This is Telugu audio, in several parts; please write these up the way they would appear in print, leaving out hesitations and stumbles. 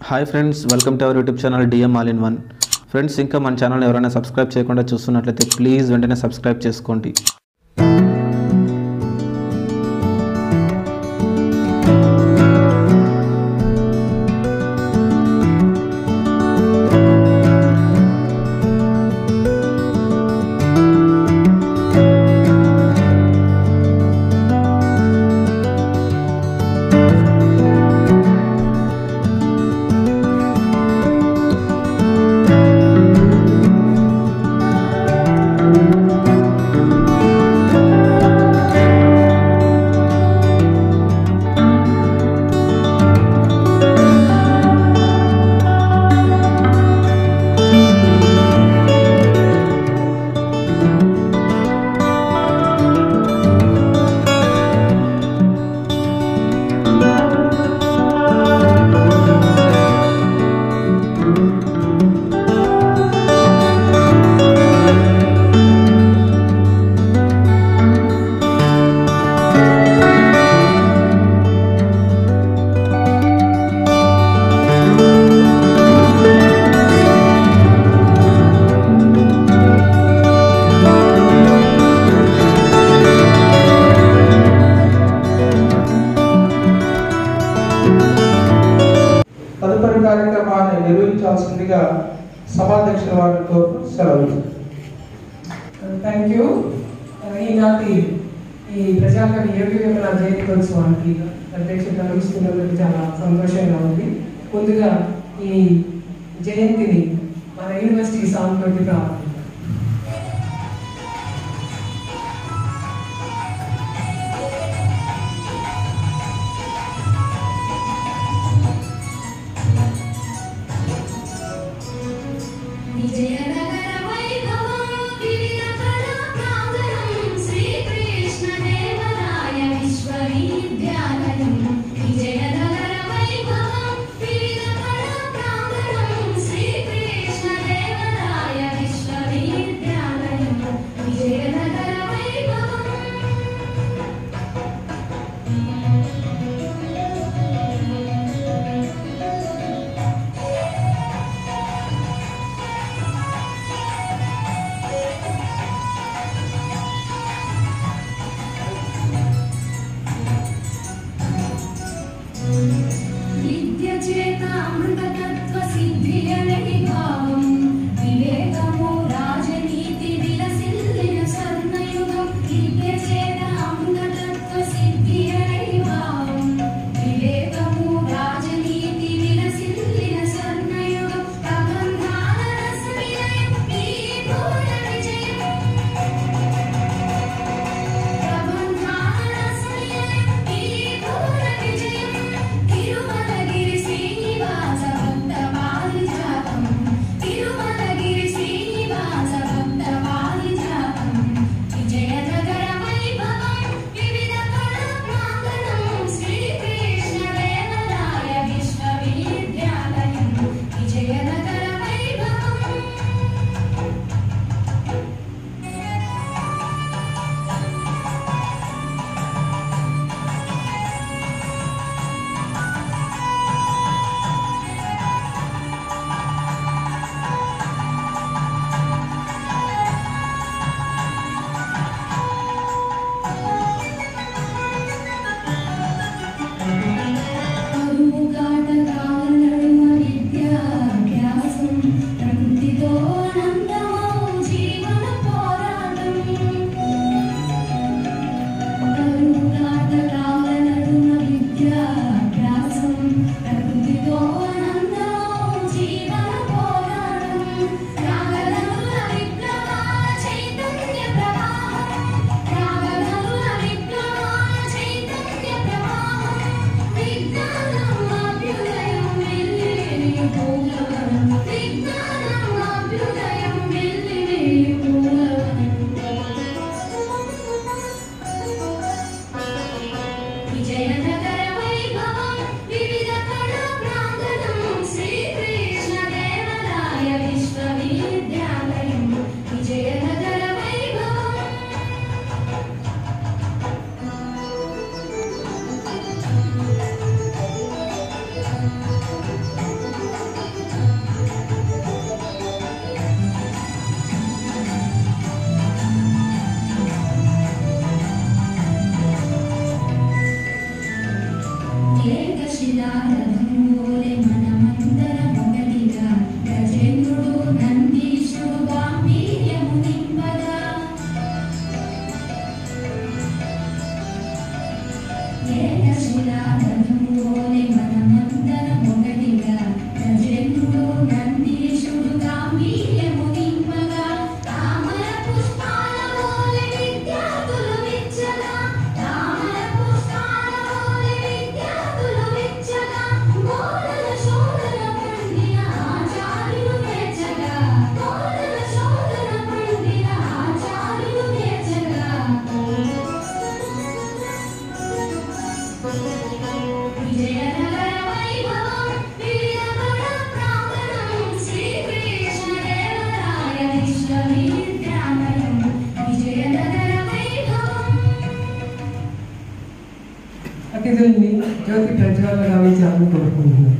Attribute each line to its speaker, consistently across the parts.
Speaker 1: Hi friends, welcome to our YouTube channel DM all in one. Friends, ఇంకా మన ఛానల్ ఎవరైనా సబ్స్క్రైబ్ చేయకుండా చూస్తున్నట్లయితే ప్లీజ్ వెంటనే సబ్స్క్రైబ్ చేసుకోండి.
Speaker 2: తదుపరి కార్యక్రమాన్ని నిర్వహించాల్సిందిగా సభాధ్యక్షుల వారితో సెలవు.
Speaker 3: Thank you. ఈనాటి ఈ ప్రజాకవి ఏవి వేమన జయంత్యోత్సవానికి అధ్యక్షత వహిస్తున్నందుకు చాలా సంతోషంగా ఉంది. ముందుగా ఈ జయంతిని మన యూనివర్సిటీ సాంగ్ తోటి ప్రారంభిద్దాం.
Speaker 4: తిరుమలగిరి శ్రీనివాస
Speaker 3: నిధుల్ని జ్యోతి ప్రజ్వల గావించాలని కోరుకుంటున్నాను.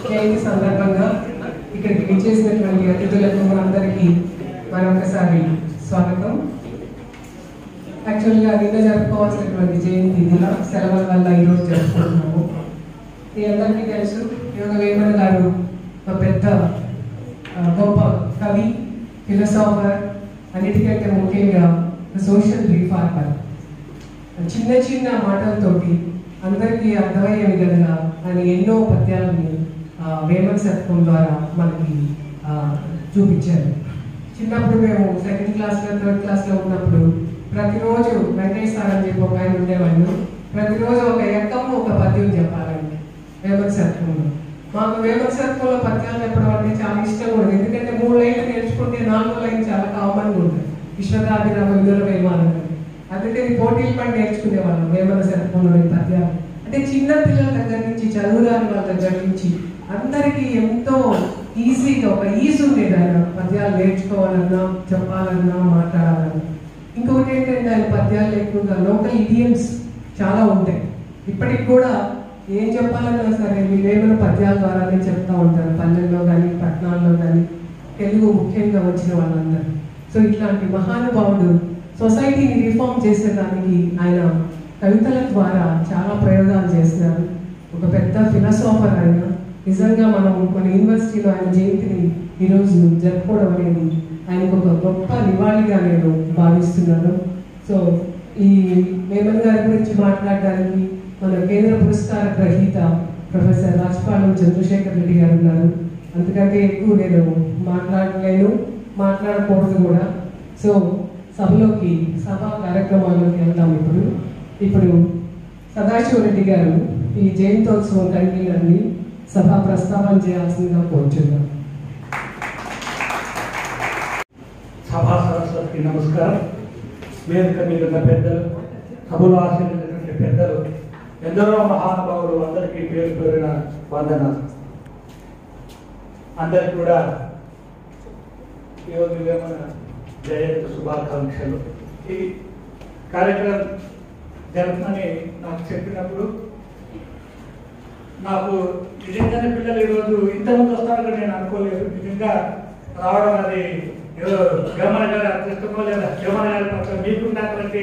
Speaker 3: జయంతి సందర్భంగా ఇక్కడికి విచ్చేసినటువంటి అతిథులకు మనందరికీ మరొకసారి స్వాగతం. యాక్చువల్గా నిన్న జరుపుకోవాల్సినటువంటి జయంతి దిన సెలవుల వల్ల ఈరోజు జరుపుకుంటున్నాము. మీ అందరికీ తెలుసు, యోగ వేమన గారు ఒక పెద్ద గొప్ప కవి, ఫిలసాఫర్, అన్నిటికంటే ముఖ్యంగా సోషల్ రిఫార్మర్. చిన్న చిన్న మాటలతోటి అందరికీ అర్థమయ్యే విధంగా ఆయన ఎన్నో పద్యాలని వేమన శతకం ద్వారా మనకి చూపించారు. చిన్నప్పుడు మేము సెకండ్ క్లాస్లో థర్డ్ క్లాస్లో ఉన్నప్పుడు ప్రతిరోజు వెంకటేశ్వర సార్ అని చెప్పి ఒక ఆయన ఉండేవాళ్ళు. ప్రతిరోజు ఒక ఎక్కము ఒక పద్యం చెప్పాలండి వేమన శతకంలో. మాకు వేమన శతకంలో పద్యాలు చెప్పడం అంటే చాలా ఇష్టం కూడా. ఎందుకంటే 3 లైన్లు నేర్చుకుంటే 4వ లైన్ చాలా కామన్గా ఉంటుంది. విశ్వదాభిరామ విదుర వేమానం. అందుకని పోటీలు పడి నేర్చుకునేవాళ్ళం వేమన శతకంలోని పద్యాలు. అంటే చిన్న పిల్లల దగ్గర నుంచి చదువురాని వాళ్ళ దగ్గర నుంచి అందరికీ ఎంతో ఈజీగా ఒక ఈజీ ఉండేది ఆయన పద్యాలు నేర్చుకోవాలన్నా, చెప్పాలన్నా, మాట్లాడాలన్నా. ఇంకొకటి ఏంటంటే ఆయన పద్యాలు ఎక్కువగా లోకల్ ఇడియమ్స్ చాలా ఉంటాయి. ఇప్పటికి కూడా ఏం చెప్పాలన్నా సరే వీళ్ళేమైనా పద్యాల ద్వారానే చెప్తా ఉంటారు. పల్లెల్లో కానీ పట్టణాల్లో కానీ తెలుగు ముఖ్యంగా వచ్చిన వాళ్ళందరూ. సో ఇట్లాంటి మహానుభావుడు సొసైటీని రిఫార్మ్ చేసేదానికి ఆయన కవితల ద్వారా చాలా ప్రయోగాలు చేసినారు. ఒక పెద్ద ఫిలాసఫర్ ఆయన. నిజంగా మనం మన యూనివర్సిటీలో ఆయన జయంతిని ఈరోజు జరుపుకోవడం అనేది ఆయనకు ఒక గొప్ప నివాళిగా నేను భావిస్తున్నాను. సో ఈ వేమన్ గారి గురించి మాట్లాడడానికి మన కేంద్ర పురస్కార గ్రహీత ప్రొఫెసర్ రాజపాలెం చంద్రశేఖర్ రెడ్డి గారు ఉన్నారు. అందుకంటే ఎక్కువ నేను మాట్లాడలేను, మాట్లాడకూడదు కూడా. సో సభలోకి సభా కార్యక్రమాల్లోకి వెళ్దాం. ఇప్పుడు సదాశివరెడ్డి గారు ఈ జయంతోత్సవం కన్వీనర్ని సభా ప్రస్తావన చేయాల్సిందిగా కోరుచున్నాం.
Speaker 4: సభా సరస్వతికి నమస్కారం. వేదిక మీద ఉన్న పెద్దలు, సభలో ఆశీర్వదించినటువంటి పెద్దలు, ఎందరో మహానుభావులు అందరికీ పేరు పేరున వందనాలు. అందరికి కూడా ఈరోజు వేమన జయంతి శుభాకాంక్షలు. ఈ కార్యక్రమం జరుపుమని నాకు చెప్పినప్పుడు నాకు నిజంగానే పిల్లలు ఈరోజు ఇంతమంది వస్తారని నేను అనుకోలేదు. నిజంగా రావడం అది ఏదో వేమన గారి అదృష్టమో లేదా వేమన గారి పట్ల మీకున్నటువంటి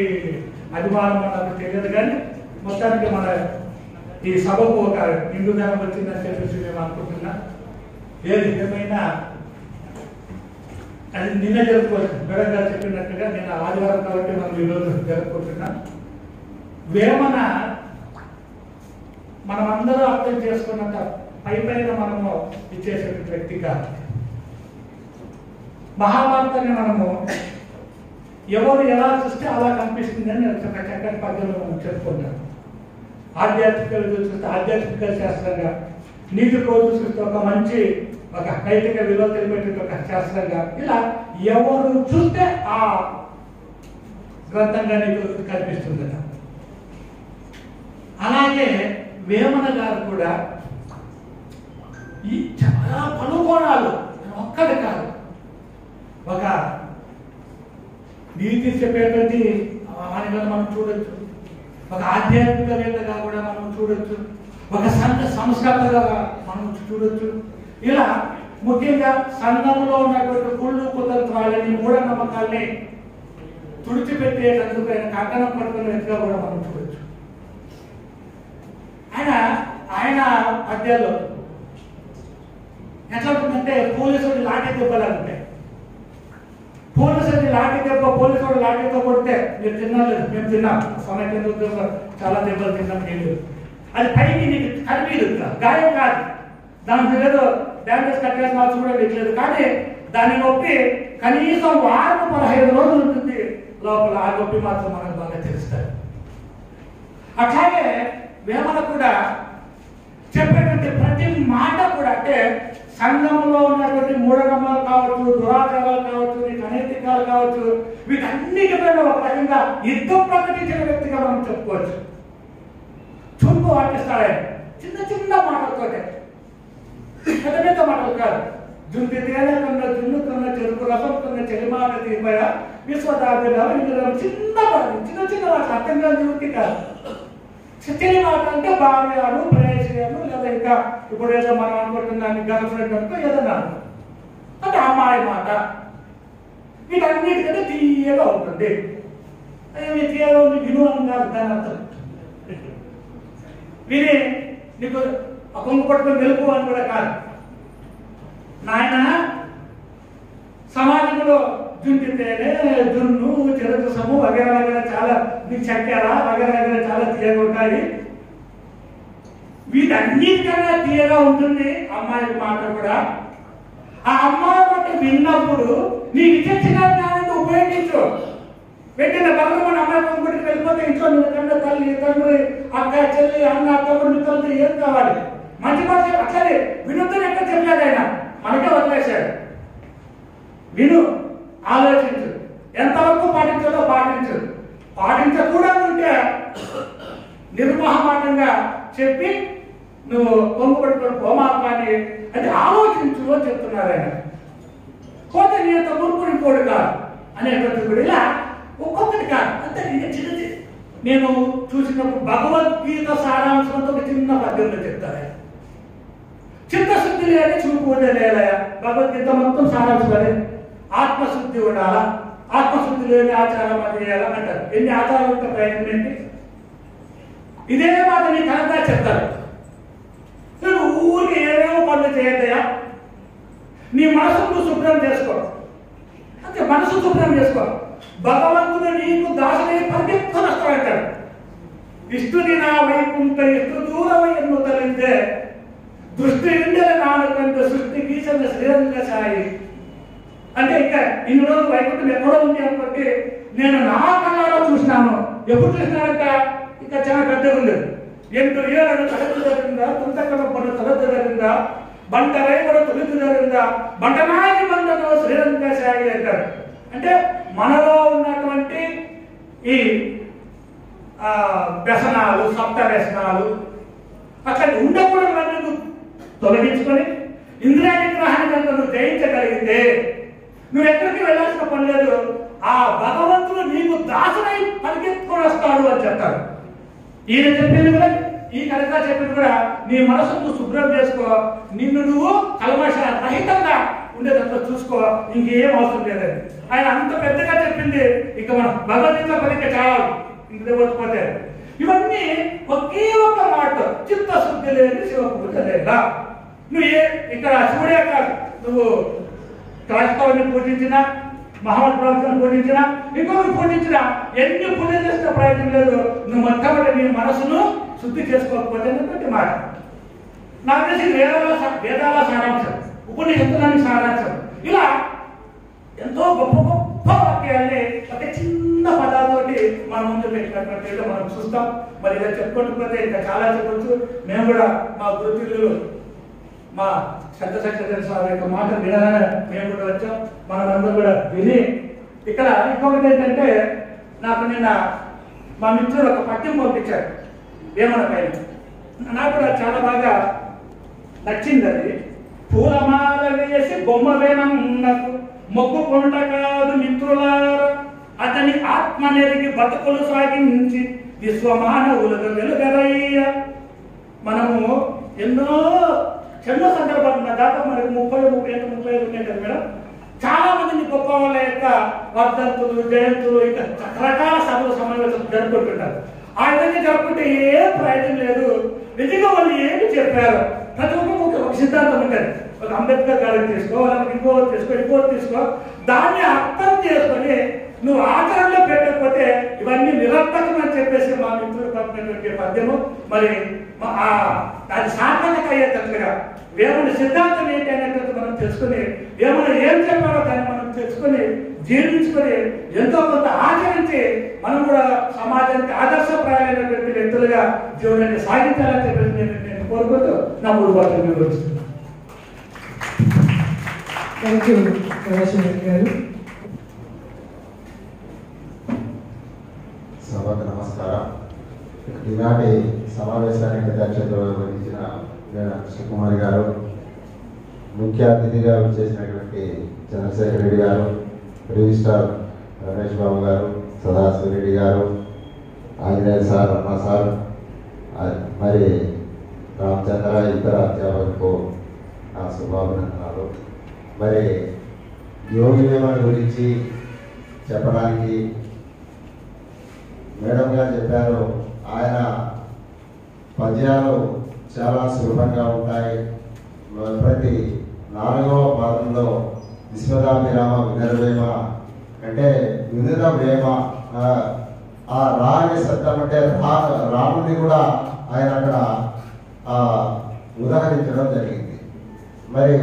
Speaker 4: అభిమానం నాకు తెలియదు. కానీ మొత్తానికి మన ఈ సభకు ఒక నిండుదనం వచ్చిందని చెప్పేసి మేము అనుకుంటున్నా. ఏది ఏమైనా అది నిన్న జరుపుకోవచ్చు. మేడం గారు చెప్పినట్టుగా నేను ఆదివారం కాబట్టి మనం ఈరోజు జరుపుకుంటున్నాం. వేమన మనం అందరూ అర్థం చేసుకున్నంత పైన మనము ఇచ్చేసేటువంటి వ్యక్తి కాదు. మహాభారతాన్ని మనము ఎవరు ఎలా చూస్తే అలా కనిపిస్తుందని చక్కటి పద్యంలో మనం చెప్పుకుంటాం. ఆధ్యాత్మిక చూస్తే ఆధ్యాత్మిక శాస్త్రంగా, నీతి కోర్టు చూస్తే ఒక మంచి ఒక నైతిక విలువ తెలిపేటువంటి ఒక శాస్త్రంగా, ఇలా ఎవరు చూస్తే ఆ గ్రంథంగా నీకు కనిపిస్తుంది. అలాగే వేమన గారు కూడా ఈ చాలా పలుకోణాలు ఒక్కటి కాదు, ఒక నీతి చెప్పేటువంటి వాణిగా మనం చూడొచ్చు, ఒక ఆధ్యాత్మికవేత్తగా కూడా మనం చూడొచ్చు, ఒక సంఘ సంస్కర్తగా మనం చూడొచ్చు. ఇలా ముఖ్యంగా సంఘంలో ఉన్నటువంటి కుళ్ళు కుతంత్రాలని, మూఢనమ్మకాల్ని తుడిచిపెట్టేటందుకు ఆయన కంకణం పట్టుకునే వ్యక్తిగా కూడా మనం చూడొచ్చు. ఆయన పద్యాల్లో ఎట్లా ఉంటుందంటే పోలీసుడు లాఠీ దెబ్బలా ఉంటాయి. పోలీసుడి లాఠీ దెబ్బ, పోలీసుడు లాఠీతో కొడితే మీరు తినలేదు, మేము తిన్నాం, సమయంలో చాలా దెబ్బలు తిన్నాం. నేను అది పైకి నీకు కనిపించదు, గాయం కాదు, దానికి ఏదో డ్యామేజ్ కట్టేసి మార్చు కూడా పెట్టలేదు. కానీ దాని నొప్పి కనీసం 15 రోజులు ఉంటుంది లోపల. ఆ నొప్పి మాత్రం మనకు బాగా తెలుస్తుంది. అట్లాగే వేమన కూడా చెప్పేటువంటి ప్రతి మాట కూడా, అంటే సంఘంలో ఉన్నటువంటి మూఢనమ్మకాలు కావచ్చు, దురాచారాలు కావచ్చు, అనైతికాలు కావచ్చు, వీటన్నిటిపైన ఒక రకంగా యుద్ధం ప్రకటించిన వ్యక్తిగా మనం చెప్పుకోవచ్చు. చుంపు వాటిస్తాడు ఆయన చిన్న చిన్న మాటలతోటే, పెద్ద పెద్ద మాటలు కాదు. జుంటి తేనె కన్నా జున్ను కన్నా చెరుకు రసం కన్నా చెలిమాన తీపయ విశ్వదాభిరామ చిన్న చిన్న చిన్న వాటి అర్థం కాదు కాదు. చిన్న మాట అంటే భార్యలు, ప్రేయసియాలు, లేదా ఇంకా ఇప్పుడు ఏదో మనం అనుకుంటున్నాను గర్ల్ ఫ్రెండ్ అనుకో ఏదన్నా అంటే అమ్మాయి మాట. వీటన్నిటికంటే తీయగా ఉంటుంది. తీయగా ఉంది వినూనం కాదు దాని అర్థం. విని నీకు కొంగు పట్టుకుని వెలుపు అని కూడా కాదు. నాయన సమాజంలో జుంటితేనే జున్ను, చెరసము వగేరా వగేరా చాలా, నీకు చక్కెర వగేరా వగేరా చాలా తీయగా ఉంటాయి. వీటన్నిటికన్నా తీయగా ఉంటుంది అమ్మాయి మాట కూడా. ఆ అమ్మాయి మాట విన్నప్పుడు నీకు తెచ్చిన జ్ఞానాన్ని ఉపయోగించు. వెంటనే భగవంతుని అమ్మాయి పంపుడికి వెళ్ళిపోతే ఇంట్లో కన్నా తల్లి తండ్రి అక్క చెల్లి అన్న తమ్ముడు మిత్రులతో ఏం కావాలి? మంచి మాట అట్లనే వినొద్దని ఎక్కడ చెప్పలేదు ఆయన, మనకే వదిలేశాడు. విను, ఆలోచించు, ఎంతవరకు పాటించాలో పాటించు. పాటించకూడదు ఉంటే నిర్మోహమాటంగా చెప్పి నువ్వు పొంగుపడుకుని పోమాకాన్ని అంటే ఆలోచించు అని చెప్తున్నారు ఆయన. పోతే నీ యొక్క మురుకుని కోడు కాదు అనేటువంటి కూడా ఇలా ఒక్కొక్కటి కాదు అంటే చిన్నది. నేను చూసినప్పుడు భగవద్గీత సారాంశంతో ఒక చిన్న పద్యంలో చెప్తారు. చిత్తశుద్ధి లేని చూపు లేదా భగవద్గీత మొత్తం సారాంశం. ఆత్మశుద్ధి ఉండాలా, ఆత్మశుద్ధి లేని ఆచారం అది చేయాలా అంటారు. ఎన్ని ఆచారాలు ఉంటే ప్రయత్నం ఏంటి? ఇదే మాట నీ కనుక చెప్తారు. నువ్వు ఊరికి ఏమేమో పనులు చేయద్దయా, నీ మనసును శుభ్రం చేసుకో, అంటే మనసు శుభ్రం చేసుకో. భగవంతుడు నీకు దాసుని పరిగెత్తుకొని వస్తాడంటాడు. ఇష్టుని నా వైకుంఠ ఇష్టు దూరం ఎన్ను తలిందే దృష్టి ఇండియల నాలుగంట సృష్టి గీసిన శ్రీరంగ సాయి అంటే ఇక ఇన్ని రోజులు వైకుంఠం ఎక్కడో ఉంది అనుకుంటే నేను నా కళలో చూసినాను. ఎప్పుడు చూసినానంట? ఇక చాలా పెద్దగా ఉండదు. 8 ఏళ్ళు తలెత్తుదరిందా, తుంతకడ పడు తలెత్తుదరిందా, బంటరై కూడా తొలితుదరిందా, బంటనాయకి బంధను శ్రీరంగ సాయి అంటారు. అంటే మనలో ఉన్నటువంటి ఈ వ్యసనాలు, సప్త వ్యసనాలు అక్కడ ఉండకూడదు నువ్వు తొలగించుకొని ఇంద్రియ నిగ్రహాన్ని కనుక నువ్వు జయించగలిగితే నువ్వు ఎక్కడికి వెళ్ళాల్సిన పని లేదు. ఆ భగవంతుడు నీకు దాసునై పరిగెత్తుకొని వస్తాడు అని చెప్తాడు. ఈయన చెప్పింది కూడా, ఈ కవిత చెప్పింది కూడా, నీ మనసును శుభ్రం చేసుకో, నిన్ను నువ్వు కల్మష రహితంగా ఉండేటట్లు చూసుకో, ఇంకేం అవసరం లేదని ఆయన అంత పెద్దగా చెప్పింది. ఇక మనం భగవద్గీత పలిక చాలు, ఇంక పోతే ఇవన్నీ ఒకే ఒక మాట, చిత్తశుద్ధి లేని శివ పూజ లేదా. నువ్వు ఇక్కడ శివుడే కాదు, నువ్వు క్రైస్తవుని పూజించినా, మహమ్మద్ ప్రవక్తను పూజించినా, ఇంకొకరు పూజించినా, ఎన్ని పూజలు చేసిన ప్రయత్నం లేదు. నువ్వు మొట్టమొదటి నీ మనసును శుద్ధి చేసుకోకపోతే అన్నటువంటి మాట. నాకు తెలిసి వేదాల సారాంశం, ఉపనిషత్తులని సారాంశం, ఇలా ఎంతో గొప్ప గొప్ప వాక్యాన్ని ఒక చిన్న పదాలతోటి మన ముందు పెట్టినటువంటి మనం చూస్తాం. మరి ఇలా చెప్పుకుంటుపోతే ఇంకా చాలా చెప్పచ్చు. మేము కూడా మా గురుతులు మా శబ్దశక్తి స్వామి యొక్క మాట వినగానే మేము కూడా వచ్చాం. మనమందరూ కూడా విని ఇక్కడ ఇంకొకటి ఏంటంటే, నాకు నిన్న మా మిత్రుడు ఒక పద్యం పంపించారు వేమన పైన. నాకు కూడా చాలా బాగా నచ్చింది అది. పూలమాల వేసి బొమ్మ వేమన్నకు మొగ్గు కొంట కాదు మిత్రులారా, అతని ఆత్మ నెరిగి బతుకులు సాగించి విశ్వమానవులకు వెలుగరయ్య. మనము ఎన్నో సందర్భాలు ఉన్న దాకా మనకు 35 ఉన్నాయి కదా మేడం. చాలా మందిని గొప్ప వాళ్ళ యొక్క వర్ధంతులు, జయంతులు, ఇంకా రకరకాల సభలు సమావేశాలు జరుపుకుంటుంటారు. ఆ విధంగా జరుపుకుంటే ఏ ప్రయోజనం లేదు. నిజంగా వాళ్ళు ఏమి చెప్పారు, ప్రతి ఒక్కరికి ఒక సిద్ధాంతం ఉంటుంది. ఒక అంబేద్కర్ గారికి తీసుకో, వాళ్ళకి ఇంకోటి తీసుకో, దాన్ని అర్థం చేసుకొని నువ్వు ఆచరణలో పెట్టకపోతే ఇవన్నీ నిరర్థకం అని చెప్పేసి మా మిత్రులు పంపినటువంటి పద్యము. మరి అది సార్థకత అయ్యేటట్లుగా వేమన సిద్ధాంతం ఏంటి అనేటువంటి మనం తెలుసుకుని, వేమన ఏం చెప్పారో దాన్ని మనం తెలుసుకొని జీర్ణించుకొని ఎంతో కొంత ఆచరించి మనం కూడా సమాజానికి ఆదర్శప్రాయమైనటువంటి వ్యక్తులుగా జీవనాన్ని సాగించాలని చెప్పేసి నేను కోరుకుంటూ నా 3 మాటలు వివరిస్తున్నాను.
Speaker 3: థ్యాంక్ యూ ప్రకాశ్ గారు.
Speaker 5: సభకు నమస్కారం. ఈనాటి సమావేశానికి అధ్యక్షత వహించిన కృష్ణకుమారి గారు, ముఖ్య అతిథిగా చేసినటువంటి చంద్రశేఖర్ రెడ్డి గారు, రిజిస్ట్రార్ రమేష్ బాబు గారు, సదాశివ రెడ్డి గారు, ఆంజనేయ సార్, అన్న సార్, మరి రామచంద్ర, ఇతర అధ్యాపకులకు నా శుభాభినందనాలు. మరి యోగి వేమన గురించి చెప్పడానికి మేడం గారు చెప్పారు. ఆయన పద్యాలు చాలా సులభంగా ఉంటాయి. ప్రతి 4వ పాదంలో విశ్వదాభిరామ వినరవేమ అంటే వినుర వేమ, ఆ రా అనే శబ్దం అంటే రాముని కూడా ఆయన అక్కడ ఉదాహరించడం జరిగింది. మరి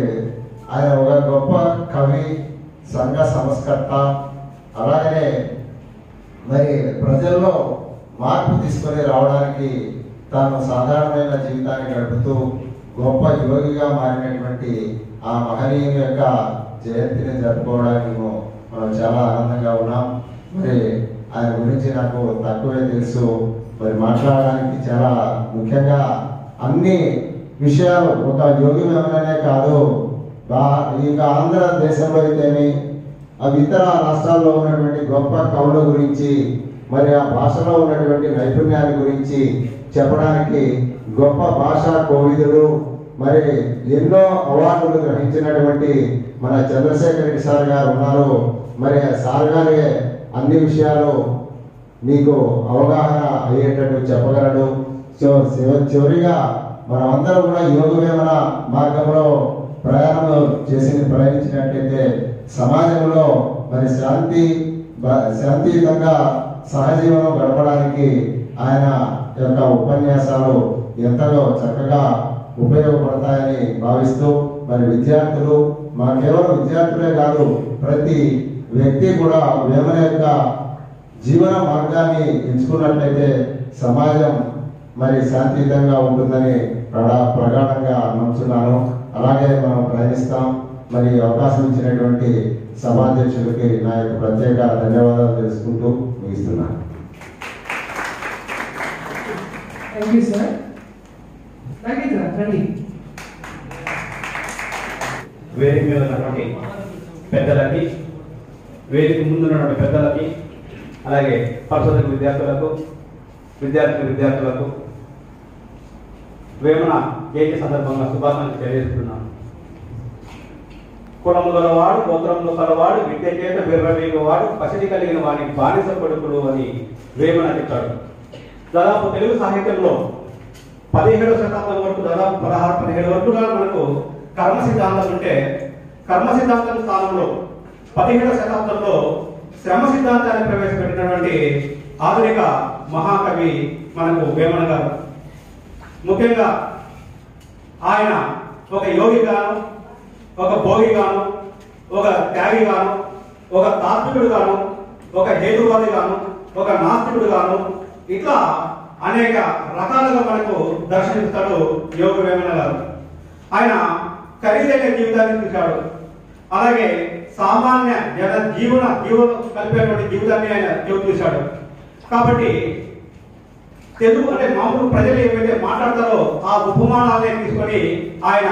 Speaker 5: ఆయన ఒక గొప్ప కవి, సంఘ సంస్కర్త, అలాగనే సాధారణమైన జీవితాన్ని గడుపుతూ గొప్ప యోగిగా మారినటువంటి ఆ మహనీయుని యొక్క జయంతిని జరుపుకోవడానికి మనం చాలా ఆనందంగా ఉన్నాం. మరి ఆయన గురించి నాకు తక్కువే తెలుసు. మరి మాట్లాడడానికి చాలా ముఖ్యంగా అన్ని విషయాలు ఒక యోగి వేమననే కాదు, ఇక ఆంధ్ర దేశంలో అయితేమి ఇతర రాష్ట్రాల్లో ఉన్నటువంటి గొప్ప కవుల గురించి, మరి ఆ భాషలో ఉన్నటువంటి నైపుణ్యాల గురించి చెప్పడానికి గొప్ప భాషా కోవిదులు, మరి ఎన్నో అవార్డులు గ్రహించినటువంటి మన చంద్రశేఖర్ రెడ్డి సార్ గారు ఉన్నారు. మరి సార్ గారే అన్ని విషయాలు మీకు అవగాహన అయ్యేటట్టు చెప్పగలడు. సో చివరిగా మనమందరం కూడా యోగ వేమన మార్గంలో ప్రయాణించినట్లయితే సమాజంలో మరి శాంతియుతంగా సహజీవనం గడపడానికి ఆయన యొక్క ఉపన్యాసాలు ఎంతలో చక్కగా ఉపయోగపడతాయని భావిస్తూ, మరి విద్యార్థులు, మా కేవలం విద్యార్థులే కాదు, ప్రతి వ్యక్తి కూడా వేమన యొక్క జీవన మార్గాన్ని ఎంచుకున్నట్లయితే సమాజం మరి శాంతియుతంగా ఉంటుందని ప్రగాఢంగా నమ్ముతున్నాను. అలాగే మనం ప్రయత్నిస్తాం. మరి అవకాశం ఇచ్చినటువంటి సభాధ్యక్షులకి నా యొక్క ప్రత్యేక ధన్యవాదాలు తెలుసుకుంటూ ముగిస్తున్నాను.
Speaker 3: Thank you sir. రండి.
Speaker 6: వేదిక మీద ఉన్నటువంటి పెద్దలకి, వేదిక ముందున్నటువంటి పెద్దలకి, అలాగే పరిశోధక విద్యార్థులకు వేమన జయంతి సందర్భంగా శుభాకాంక్షలు తెలియజేస్తున్నాను. కులము గలవాడు, గోత్రములు కలవాడు, విద్య చేత విర్రవీగవాడు, పసిడి కలిగిన వాడి బానిస కొడుకులు అని వేమన చెప్పాడు. దాదాపు తెలుగు సాహిత్యంలో 17వ శతాబ్దం వరకు, దాదాపు 16-17 వరకు మనకు కర్మ సిద్ధాంతం ఉంటే, కర్మ సిద్ధాంతం స్థానంలో 17వ శతాబ్దంలో శ్రమ సిద్ధాంతాన్ని ప్రవేశపెట్టినటువంటి ఆధునిక మహాకవి మనకు వేమన గారు. ముఖ్యంగా ఆయన ఒక యోగిగాను, ఒక భోగిగాను, ఒక త్యాగిగాను, ఒక తాత్వికుడుగాను, ఒక హేతువాదిగాను, ఒక నాస్తికుడుగాను, ఇట్లా అనేక రకాలుగా మనకు దర్శనమిస్తాడు యోగ వేమన గారు. ఆయన ఖరీదైన జీవితాన్ని చూశాడు. అలాగే సామాన్య జీవనం కలిపేటువంటి జీవితాన్ని ఆయన చూశాడు. కాబట్టి తెలుగు అంటే మామూలు ప్రజలు ఏవైతే మాట్లాడతారో ఆ ఉపమానాలనే తీసుకొని ఆయన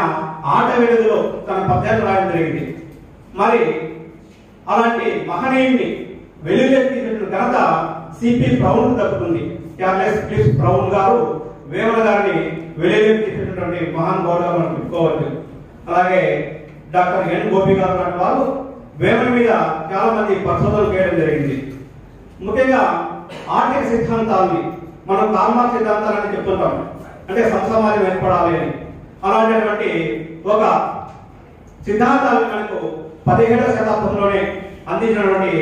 Speaker 6: ఆట వేడుకలో తన పద్యాలు రాయడం జరిగింది. మరి అలాంటి మహనీయుని వెలుగులోకి తీసిన ఘనత సిపి బ్రౌన్ దక్కుతుంది. చార్లెస్ క్లిఫ్ బ్రౌన్ గారు వేమన గారిని వెలుగులోకి తీసినటువంటి మహానుభావుడుగా మనం చెప్పుకోవచ్చు. అలాగే డాక్టర్ ఎన్ గోపి గారు లాంటి వారు వేమన మీద చాలా మంది పరిశోధనలు చేయడం జరిగింది. ముఖ్యంగా ఆర్థిక సిద్ధాంతాన్ని మనం కాల్మార్క్స్ సిద్ధాంతాలని చెప్తుంటాం, అంటే సమాజం ఏర్పడాలి అని. అలాంటి ఒక సిద్ధాంతాలను మనకు 17వ శతాబ్దంలోనే అందించినటువంటి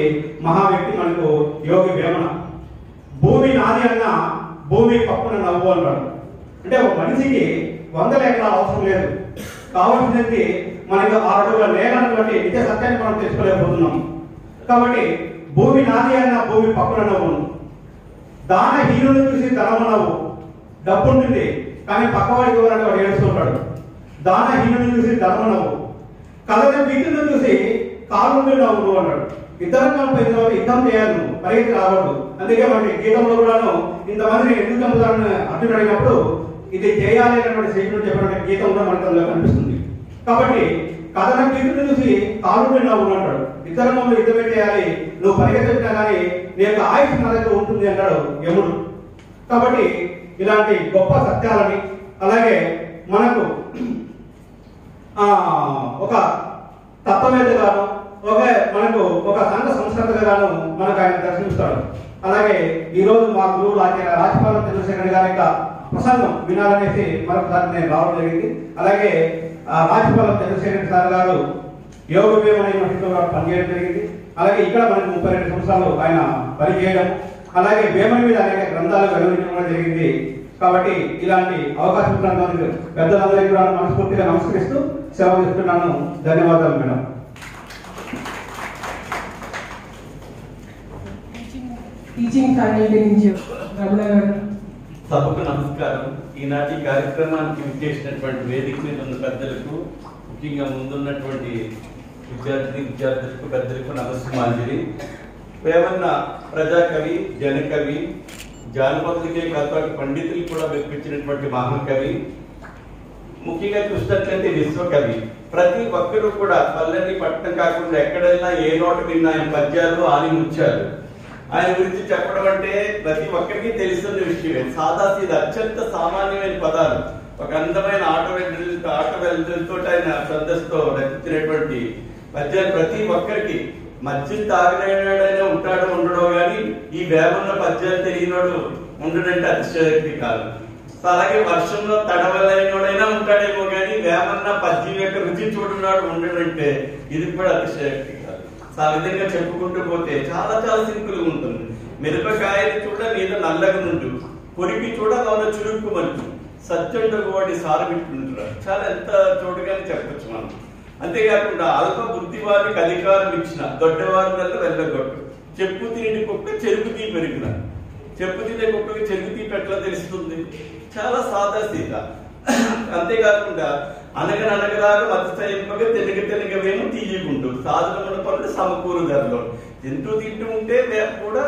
Speaker 6: మహా వ్యక్తి మనకు యోగి వేమన. భూమి నాది అన్న భూమి పప్పున నవ్వు అంటాడు. అంటే ఒక మనిషికి 100 ఎకరాలు అవసరం లేదు, కావాల్సింది మనకు 6 అడుగుల నేలన్నటువంటి నిజ సత్యాన్ని మనం తెలుసుకోలేకపోతున్నాం. కాబట్టి భూమి నాది అన్న భూమి పప్పున నవ్వును, దాన హీనుని చూసి ధనము నవ్వు. డబ్బు ఉంటుంది కానీ పక్కవాడికి ఎవరంటే వాడు ఏడుస్తుంటాడు. దాన హీనుని చూసి ధనము నవ్వు, కలగ వీటిని చూసి కాలు నవ్వు అన్నాడు. ఇద్దరం కలిపి యుద్ధం చేయాలి, నువ్వు పరిగెత్తి రావద్దు. అందుకే మనకి గీతంలో కూడాను ఇంతమందిని ఎందుకు చంపుతారని అర్జునుడు అడిగినప్పుడు ఇది చేయాలి అనేటువంటి శ్రీకృష్ణుడు చెప్పినటువంటి గీతం కూడా మనకు అందులో కనిపిస్తుంది. కాబట్టి కథన కీర్తిని చూసి కాలు నవ్వు అంటాడు. ఇద్దరం మమ్మల్ని యుద్ధమే చేయాలి, నువ్వు పరిగెత్తినా కానీ నీ యొక్క ఆయుష్ నా దగ్గర ఉంటుంది అంటాడు యముడు. కాబట్టి ఇలాంటి గొప్ప సత్యాలని, అలాగే మనకు ఒక తత్వవేత్తగాను, మనకు ఒక సంఘ సంస్కృతగాను మనకు ఆయన దర్శిస్తాడు. అలాగే ఈ రోజు మా గురువులు రాజపాలెం చంద్రశేఖర్ గారి యొక్క ప్రసంగం వినాలనేసి మరొకసారి నేను రావడం జరిగింది. అలాగే రాజపాలెం చంద్రశేఖర్ సార్ గారు యోగ వేమన యూనివర్సిటీలో పనిచేయడం జరిగింది. అలాగే ఇక్కడ మనకు 32 సంవత్సరాలు ఆయన పనిచేయడం, అలాగే వేమన మీద అనేక గ్రంథాలు వెలువరించడం జరిగింది. కాబట్టి ఇలాంటి అవకాశం ఇచ్చినందుకు పెద్దలందరికీ కూడా మనస్ఫూర్తిగా నమస్కరిస్తూ సెలవు ఇస్తున్నాను. ధన్యవాదాలు మేడం.
Speaker 3: టీచింగ్ ఫ్యాకల్టీ నుంచి రమణ గారు,
Speaker 7: సభకు నమస్కారం. ఈనాటి కార్యక్రమానికి విచ్చేసినటువంటి వేదిక మీద ఉన్న పెద్దలకు, ముఖ్యంగా ముందున్నటువంటి విద్యార్థులకు పెద్దలకు నమస్కారాంజలి. వేమన్న ప్రజాకవి, జనకవి, జానపదులకే కాదు పండితులు కూడా మెప్పించినటువంటి మహాకవి. ముఖ్యంగా చూసినట్లయితే విశ్వకవి. ప్రతి ఒక్కరూ కూడా పల్లెని పట్టణం కాకుండా ఎక్కడైనా ఏ నోట విన్న ఆయన పద్యాలు ఆలిముచ్చారు. ఆయన గురించి చెప్పడం అంటే ప్రతి ఒక్కరికి తెలిసిన విషయమే. సాదాసీదా అత్యంత సామాన్యమైన పదాలు, ఒక అందమైన ఆట వెళ్తులతో ఆయన శ్రద్ధతో రచించినటువంటి పద్యాలు ప్రతి ఒక్కరికి మధ్య తాగినైనా ఉంటాడో ఉండడో గాని ఈ వేమన్న పద్యాలు తెలియనోడు ఉండడంటే అతిశయోక్తి కాదు. అలాగే వర్షంలో తడవలైనోడైనా ఉంటాడేమో కానీ వేమన్న పద్యం యొక్క రుచి చూడన్నాడు ఉండడంటే ఇది కూడా అతిశయోక్తి కాదు. ఆ విధంగా చెప్పుకుంటూ పోతే చాలా చాలా సింపుల్ గా ఉంటుంది. మిరపకాయని చూడ మీద నల్లగా నుండు, కొరికి చూడ లోన చురుక్కుమంటు, సత్యండు వాడి సారబిట్టుంటారు. చాలా ఎంత చోటుగానే చెప్పచ్చు మనం. అంతేకాకుండా అల్ప బుద్ధి వారికి అధికారం ఇచ్చిన దొడ్డవారిలో వెళ్ళగొట్టు, చెప్పు తిని కుక్క చెరుకు తీ పెరిగిన, చెప్పు తినే కుక్కకి చెరుకు తీ ఎట్లా తెలుస్తుంది? చాలా సాదా సీత. అంతేకాకుండా అనగననగలాగా మత్స్యంపగా తెనగవేమో తీయకుంటూ సాధనమైన పనులు సమకూరు ధరలో తింటూ ఉంటే వేప కూడా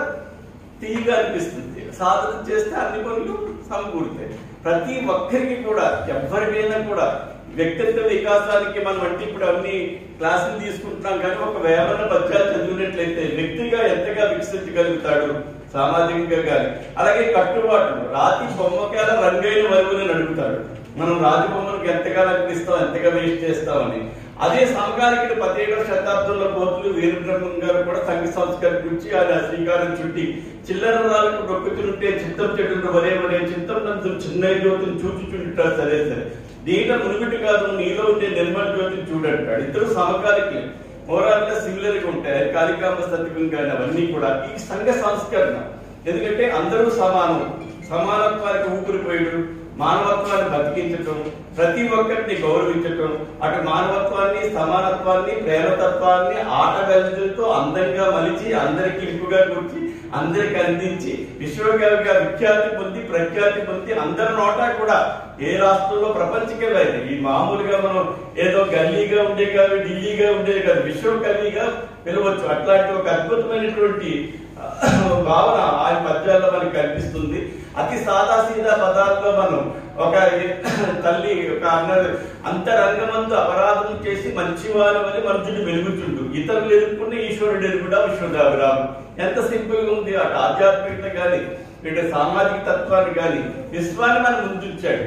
Speaker 7: తీయగా అనిపిస్తుంది. సాధన చేస్తే అన్ని పనులు సమకూరుతాయి. ప్రతి ఒక్కరికి కూడా ఎవరికైనా కూడా వ్యక్తిత్వ వికాసానికి మనం అంటే ఇప్పుడు అన్ని క్లాసులు తీసుకుంటున్నాం కానీ ఒక వేమన పద్యాలు చదివినట్లయితే వ్యక్తిగా ఎంతగా వికసించగలుగుతాడు, సామాజికంగా కానీ. అలాగే కట్టుబాట్లు, రాతి బొమ్మకేల రంగైన వరువుని నడుపుతాడు. మనం రాతి బొమ్మలకు ఎంతగా అనిపిస్తాం, ఎంతగా వేస్ట్ చేస్తామని. అదే సమకాలిక 17వ శతాబ్దంలో కోతులు వీరబ్రహ్మం గారు కూడా సంఘ సంస్కరణ గురించి ఆయన శ్రీకారం చుట్టి చిల్లరలకు నొక్కుతుంటే చిత్తం చెడు వరే వరే చిత్తం నందు చిన్న జ్యోతిని చూచుచుంటారు. సరే దీంట్లో మునుగుటి కాదు నీలో ఉండే నిర్మల జ్యోతిని చూడంటాడు. ఇద్దరు సమకాలికలు, మోరాల్గా సిమిలర్ గా ఉంటాయి. కాళికాంబ సత్యం కానీ అవన్నీ కూడా ఈ సంఘ సంస్కరణ. ఎందుకంటే అందరూ సమానం, సమానత్వానికి ఊపిరిపోయడం, మానవత్వాన్ని బతికించటం, ప్రతి ఒక్కరిని గౌరవించటం, అటు మానవత్వాన్ని, సమానత్వాన్ని, ప్రేమతత్వాన్ని ఆటగలతో అందంగా మలిచి అందరికి ఇంపుగా కూర్చి అందరికి అందించి విశ్వకవిగా విఖ్యాతి పొంది ప్రఖ్యాతి పొంది అందరి నోటా కూడా ఏ రాష్ట్రంలో ప్రపంచకే లేదు. ఈ మామూలుగా మనం ఏదో గల్లీగా ఉండే కాదు, ఢిల్లీగా ఉండేది కాదు, విశ్వకవిగా పిలవచ్చు. అట్లాంటి ఒక అద్భుతమైనటువంటి భావన ఆయన పద్యాల్లో మనకి కనిపిస్తుంది. అతి సాదాసీదా పదాల్లో మనం ఒక తల్లి ఒక అన్నది అంతరంగమంతా అపరాధం చేసి మంచివారు అని మనుషుడు వెలుగుచుండు, ఇతరులు ఎదుర్కొన్న ఈశ్వరుడు ఎదుగుడా విశ్వదాభిరాము. ఎంత సింపుల్ గా ఉంది. అటు ఆధ్యాత్మికత కానీ ఇటు సామాజిక తత్వాన్ని కానీ విశ్వాన్ని మనం ముందుంచాడు.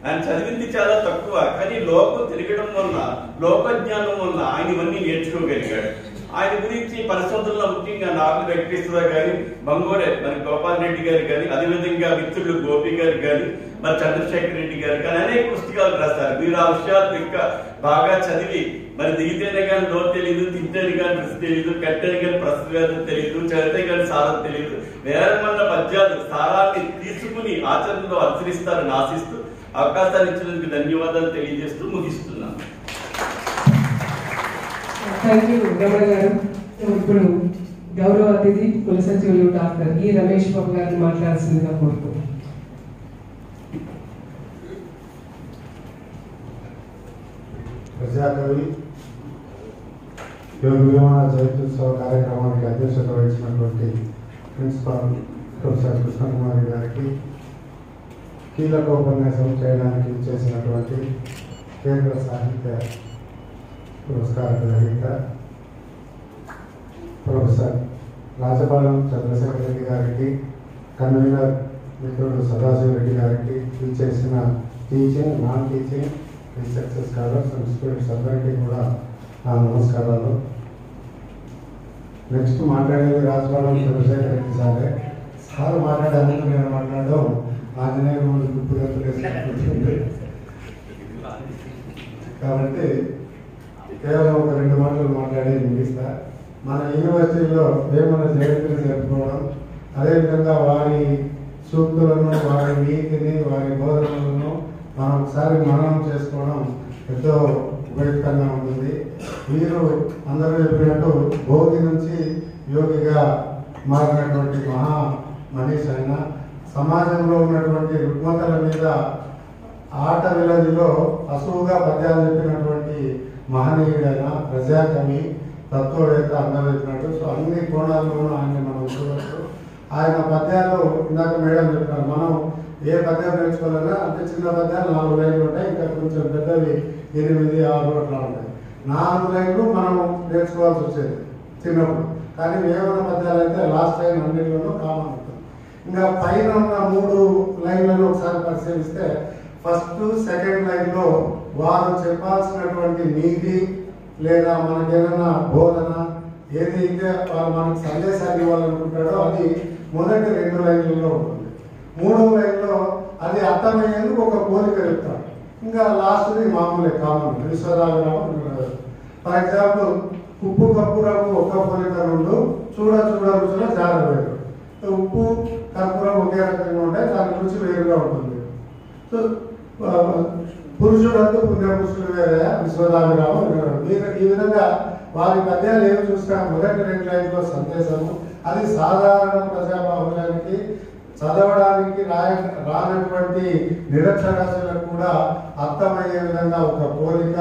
Speaker 7: ఆయన చదివింది చాలా తక్కువ కానీ లోకం తిరగడం వల్ల, లోకజ్ఞానం వల్ల ఆయన ఇవన్నీ నేర్చుకోగలిగాడు. ఆయన గురించి పరిశోధనలో ముఖ్యంగా నాగుల వెంకటేశ్వరరావు గారి, బంగోరే మన గోపాల్ రెడ్డి గారు కానీ, అదేవిధంగా మిత్రులు గోపి గారు కానీ, మరి చంద్రశేఖర్ రెడ్డి గారు కానీ అనేక పుస్తకాలు రాస్తారు. మీరు ఆ విషయాలు ఇంకా బాగా చదివి మరి దిగితేనే కానీ నోరు తెలియదు, తింటేనే కానీ రుచి తెలియదు, కట్టేనే కానీ ప్రస్తుతం తెలియదు, చదివితే కానీ సారం తెలియదు. వేరమన్న పద్యాలు సారాన్ని తీసుకుని ఆచరణలో అనుసరిస్తారని ఆశిస్తూ అవకాశాన్ని ఇచ్చినందుకు ధన్యవాదాలు తెలియజేస్తూ ముగిస్తున్నాను.
Speaker 3: థ్యాంక్ యూ రమణ గారు. ఇప్పుడు గౌరవ అతిథి కుల సచివులు డాక్టర్ ఈ రమేష్ బాబు గారిని మాట్లాడాల్సిందిగా కోరుతున్నాను.
Speaker 8: ప్రజాకవి యోగ విమాన జయంత్యుత్సవ కార్యక్రమానికి అధ్యక్షత వహించినటువంటి ప్రిన్సిపాల్ ప్రొఫెసర్ కృష్ణకుమారి గారికి, కీలక ఉపన్యాసం చేయడానికి చేసినటువంటి కేంద్ర సాహిత్య పురస్కార గ్రహీత ప్రొఫెసర్ రాజపాలెం చంద్రశేఖర్ రెడ్డి గారికి, కన్వీనర్ మిత్రుడు సదాశివ రెడ్డి గారికి, చేసిన teaching, non teaching, research scholars and students అందరికీ కూడా నా నమస్కారాలు. నెక్స్ట్ మాట్లాడేది రాజపాలెం చంద్రశేఖర్ రెడ్డి సారే. సార్ మాట్లాడేందుకు నేను మాట్లాడడం ఆంజనేయ రోజు గుర్తుగంతులేసినట్టు కాబట్టి కేవలం ఒక 2 మాటలు మాట్లాడి ముగిస్తా. మన యూనివర్సిటీలో వేమన జయంతిని జరుపుకోవడం, అదేవిధంగా వారి సూక్తులను, వారి నీతిని, వారి బోధనలను మనం ఒకసారి మననం చేసుకోవడం ఎంతో ఉపయుక్తంగా ఉంటుంది. వీరు అందరూ చెప్పినట్టు భోగి నుంచి యోగిగా మారినటువంటి మహా మనీష్ అయిన సమాజంలో ఉన్నటువంటి రుగ్మతల మీద ఆట విలదిలో అసువుగా పద్యాలు చెప్పినటువంటి మహనీయుడైన ప్రజాకవి, తత్వవేత్త, అందవేసినట్టు. సో అన్ని కోణాల్లోనూ ఆయన మనం చూడవచ్చు. ఆయన పద్యాలు ఇందాక మేడం చెప్పినారు, మనం ఏ పద్యం నేర్చుకోవాలన్నా అంటే చిన్న పద్యాలు 4 లైన్లు ఉంటాయి, ఇంకా కొంచెం పెద్దవి 8, 6 అట్లా ఉంటాయి. 4 లైన్లు మనం నేర్చుకోవాల్సి వచ్చేది చిన్నప్పుడు. కానీ వేమన పద్యాలు అయితే లాస్ట్ లైన్ అన్నింటిలోనూ కామన్ ఉంటుంది. ఇంకా పైన ఉన్న 3 లైన్లను ఒకసారి పరిశీలిస్తే ఫస్ట్, సెకండ్ లైన్లో వారు చెప్పాల్సినటువంటి నీతి లేదా మనకేదైనా బోధన ఏదైతే వారు మనకు సందేశాన్ని ఇవ్వాలనుకుంటాడో అది మొదటి 2 లైన్లలో ఉంటుంది. 3వ లైన్లో అది అర్థమయ్యేందుకు ఒక పోలిక చెప్తాడు. ఇంకా లాస్ట్ది మామూలే కామన్ విశ్వరాఘరావు. ఫర్ ఎగ్జాంపుల్, ఉప్పు కర్పూరం ఒక్క పోలిక నుండు చూడ చూడ రుచుల జారవేరు. ఉప్పు కర్పూరం ఒకే రకంగా ఉంటాయి, దాని రుచి వేరుగా ఉంటుంది. సో పురుషుడంతా పుణ్య పురుషులు వేరే విశ్వరాఘరావు. మీరు ఈ విధంగా వారి పద్యాలు ఏమి చూసినా మొదటి 2 లైన్లో సందేశము, అది సాధారణ ప్రజాబాహుల్యానికి చదవడానికి రానటువంటి నిరక్షరాస్యులకు కూడా అర్థమయ్యే విధంగా ఒక పోలిక,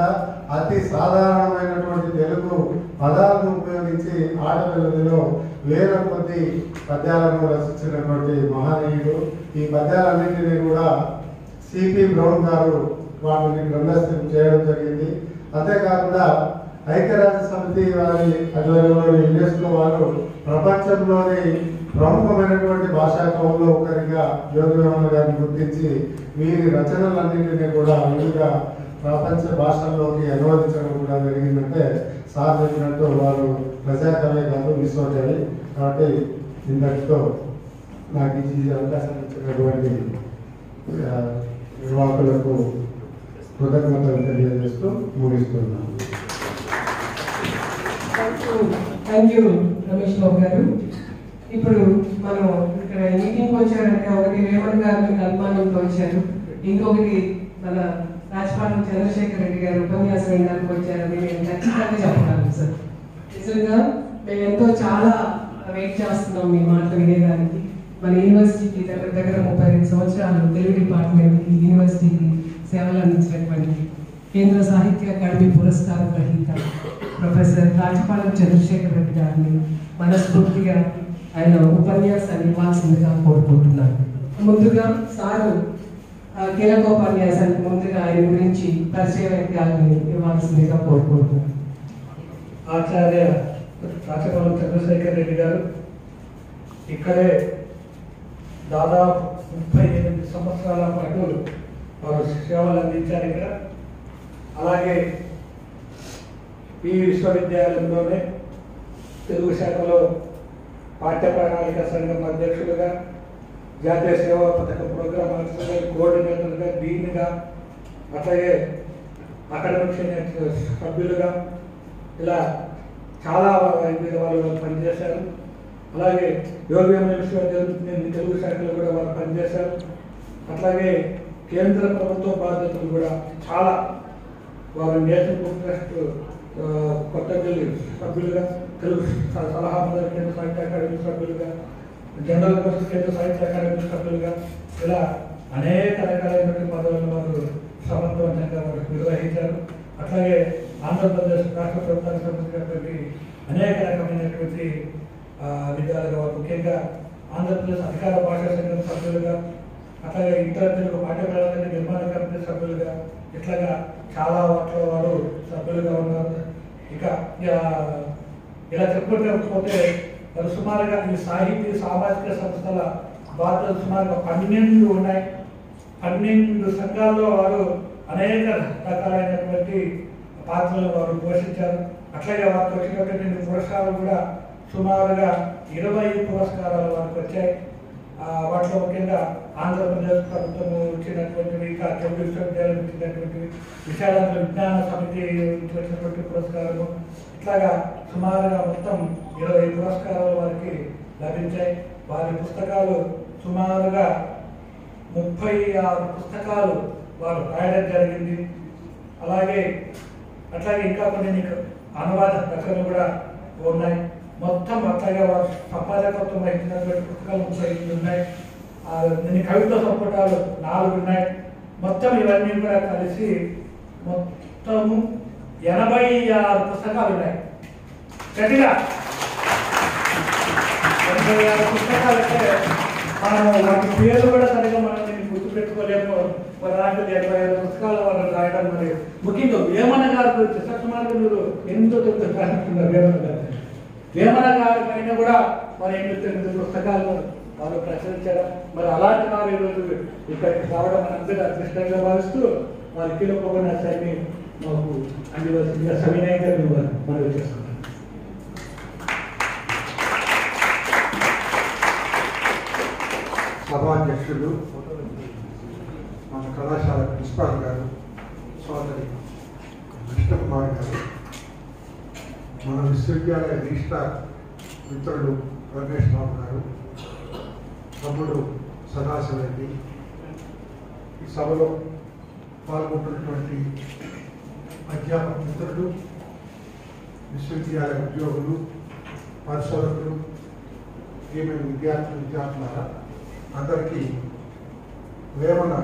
Speaker 8: అతి సాధారణమైనటువంటి తెలుగు పదాలను ఉపయోగించి ఆడపిల్లదిలో వేల కొద్ది పద్యాలను రచించినటువంటి మహనీయుడు. ఈ పద్యాలన్నింటినీ కూడా సిపి బ్రౌన్ గారు వాటిని గ్రంథస్థం చేయడం జరిగింది. అంతేకాకుండా ఐక్యరాజ్య సమితి వారి ఆధ్వర్యంలో యునెస్కో వారు ప్రపంచంలోని ప్రముఖమైనటువంటి భాషా కవుల్లో ఒకరిగా యోగి వేమన గారిని గుర్తించి వీరి రచనలన్నింటినీ కూడా వివిధ ప్రపంచ భాషల్లోకి అనువదించడం కూడా జరిగిందంటే సార్ చెప్పినట్టు వారు ప్రజాకవి కాదు, విశ్వకవి. కాబట్టి ఇంతటితో నాకు ఈ అవకాశం ఇచ్చినటువంటి నిర్వాహకులకు కృతజ్ఞతలు తెలియజేస్తూ ముగిస్తున్నాను.
Speaker 3: థ్యాంక్ యూ రమేష్ బాబు గారు. ఇప్పుడు మనం ఇక్కడ మీటింగ్కి వచ్చారంటే ఒకటి వేమన గారు అనుమానంతో వచ్చారు, ఇంకొకటి మన రాజపాలెం చంద్రశేఖర్ రెడ్డి గారు ఉపన్యాసం వినడానికి వచ్చారని నేను ఖచ్చితంగా చెప్పగలను సార్. నిజంగా మేము ఎంతో చాలా వెయిట్ చేస్తున్నాం మీ మాట వినేదానికి. మన యూనివర్సిటీకి దగ్గర దగ్గర 32 సంవత్సరాలు తెలుగు డిపార్ట్మెంట్కి, యూనివర్సిటీకి సేవలు అందించినటువంటి కేంద్ర సాహిత్య అకాడమీ పురస్కార గ్రహీత ప్రొఫెసర్ రాజపాలెం చంద్రశేఖర్ రెడ్డి గారిని మనస్ఫూర్తిగా ఆయన ఉపన్యాసాన్ని ఇవ్వాల్సిందిగా కోరుకుంటున్నాను. ముందుగా సారు కీలకోపన్యాసానికి ముందుగా ఆయన గురించి పరిచయ వ్యక్తులను ఇవ్వాల్సిందిగా కోరుకుంటున్నాను.
Speaker 4: ఆచార్య రాజపాలెం చంద్రశేఖర్ రెడ్డి గారు ఇక్కడే దాదాపు 38 సంవత్సరాల పాటు వారు సేవలు అందించారు ఇక్కడ. అలాగే ఈ విశ్వవిద్యాలయంలోనే తెలుగు శాఖలో పాఠ్య ప్రణాళిక సంఘం అధ్యక్షులుగా, జాతీయ సేవా పథకం ప్రోగ్రామ్ ఆఫీసర్గా, కోఆర్డినేటర్గా, డీన్గా, అట్లాగే అకాడమిక్ సెనేట్ సభ్యులుగా ఇలా చాలా వాళ్ళు పనిచేశారు. అలాగే యోగి వేమన విశ్వవిద్యాలయం తెలుగు శాఖలో కూడా వారు పనిచేశారు. అట్లాగే కేంద్ర ప్రభుత్వ బాధ్యతలు కూడా చాలా వారు నేషనల్ బుక్ ట్రస్ట్ కొత్తపల్లి సభ్యులుగా, తెలుగు సలహా మండలి కేంద్ర సాహిత్య అకాడమీ సభ్యులుగా, జనరల్ యూనివర్సిటీ కేంద్ర సాహిత్య అకాడమీ సభ్యులుగా ఇలా అనేక రకాలైనటువంటి పదవులను వారు సమర్థవంతంగా వారు నిర్వహించారు. అట్లాగే ఆంధ్రప్రదేశ్ రాష్ట్ర ప్రభుత్వానికి సంబంధించినటువంటి అనేక రకమైనటువంటి విద్యాలుగా వారు ముఖ్యంగా ఆంధ్రప్రదేశ్ అధికార భాషా సంఘం సభ్యులుగా, అట్లాగే ఇంటర్ తెలుగు పాఠ్య ప్రణాళిక నిర్మాణ కమిటీ సభ్యులుగా, ఇట్లాగా చాలా వాటిలో వారు సభ్యులుగా ఉన్నారు. ఇక ఇలా చెప్పుకుంటే పోతే మరి సుమారుగా ఈ సాహితీ సామాజిక సంస్థల బాధ్యతలు సుమారుగా 12 ఉన్నాయి. 12 సంఘాల్లో వారు అనేక రకాలైనటువంటి పాత్రలు వారు పోషించారు. అట్లాగే వారికి వచ్చినటువంటి పురస్కారాలు కూడా సుమారుగా 20 పురస్కారాలు వారికి వచ్చాయి. వాటిలో ముఖ్యంగా ఆంధ్రప్రదేశ్ ప్రభుత్వం ఇచ్చినటువంటివి, ఇంకా తెలుగు విశ్వవిద్యాలయం ఇచ్చినటువంటివి, విశాలాంధ్ర విజ్ఞాన సమితి వచ్చినటువంటి పురస్కారాలు, ఇట్లాగా సుమారుగా మొత్తం 20 పురస్కారాలు వారికి లభించాయి. వారి పుస్తకాలు సుమారుగా 36 పుస్తకాలు వారు రాయడం జరిగింది. అట్లాగే ఇంకా కొన్ని అనువాద రచనలు కూడా ఉన్నాయి. మొత్తం అట్లాగే వారు సంపాదకత్వం వహించినటువంటి పుస్తకాలు 35 ఉన్నాయి. దీని కవిత సంపుటాలు 4 ఉన్నాయి. మొత్తం ఇవన్నీ కూడా కలిసి మొత్తము 86 పుస్తకాలు ఉన్నాయి. గట్టిగా 86 పుస్తకాలు అంటే మనం వాటి పేర్లు కూడా సరిగా మనం దీన్ని గుర్తుపెట్టుకోలేము. మరి అలాంటిది 85 పుస్తకాలు వాళ్ళు రాయడం. మరి ముఖ్యంగా వేమన గారి గురించి సత్యమార్గం మీరు ఎంతో చెప్తున్నారు. వేమన గారి పైన కూడా మరి 89 పుస్తకాలు వాళ్ళు ప్రచురించడం. మరి అలాంటి వారు ఈరోజు ఇక్కడికి రావడం అందరూ అదృష్టంగా భావిస్తూ వారి కీలకోపన్యాసాన్ని మాకు అందివలసిందిగా సవినయంగా మనవి చేసుకుంటాం.
Speaker 9: సభాధ్యక్షులు, మన కళాశాల ప్రిన్సిపాల్ గారు, సోదరి కృష్ణకుమార్ గారు, మన విశ్వవిద్యాలయ రిజిస్ట్రార్ మిత్రులు రమేష్ బాబు గారు, తమ్ముడు సదాశివరెడ్డి, ఈ సభలో పాల్గొంటున్నటువంటి అధ్యాపక మిత్రులు, విశ్వవిద్యాలయ ఉద్యోగులు, పరిశోధకులు, ఏమేమి విద్యార్థులారా అందరికీ వేమన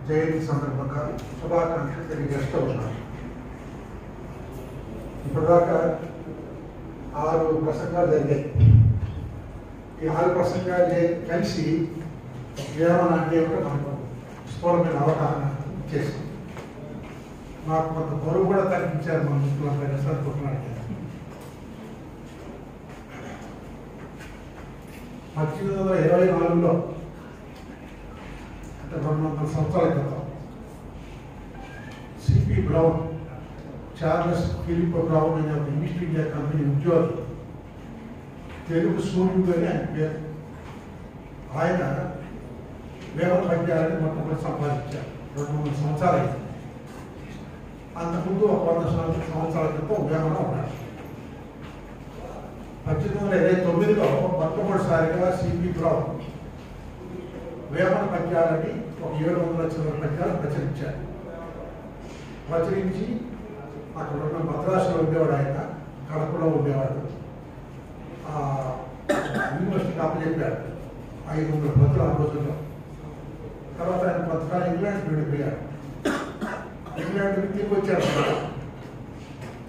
Speaker 9: జయంతి సందర్భంగా శుభాకాంక్షలు తెలియజేస్తూ ఉన్నారు. ఇప్పటిదాకా 6 ప్రసంగాలు జరిగాయి. ఈ 6 ప్రసంగాలు కలిసి వేమన అంటే కూడా మనకు స్ఫూర్తమైన అవగాహన చేసింది. మాకు కొంత బరువు కూడా తగ్గించారు మన మిత్రులందరూ అనుకుంటున్నారు. 1824లో అంటే 200 సంవత్సరాల క్రితం CP Brown, Charles Philip Brown అనే ఒక ఈస్ట్ ఇండియా కంపెనీ ఉద్యోగి, తెలుగు సూర్యుడు అని ఆయన పేరు. ఆయన వేమన పద్యాలని మొట్టమొదటి సంపాదించారు. 200 సంవత్సరాలు అయింది. అంతకుముందు ఒక 100 సంవత్సరాల క్రితం వేమన ఉన్నాడు. 1829లో మొట్టమొదటిసారిగా సిపి బ్రౌన్ వేమన పద్యాలని ఒక 700 చిల్లర పద్యాలు ప్రచురించారు. ప్రచురించి అక్కడ ఉన్న మద్రాసులో ఉండేవాడు, ఆయన కడపలో ఉండేవాడు. యూనివర్సిటీకి అప్పచెప్పాడు 500 ప్రతులు ఆ రోజుల్లో. తర్వాత ఆయన పత్రాలు ఇంగ్లాండ్కి వెళ్ళిపోయాడు. ఇంగ్లాండ్కి తిరిగి వచ్చాడు.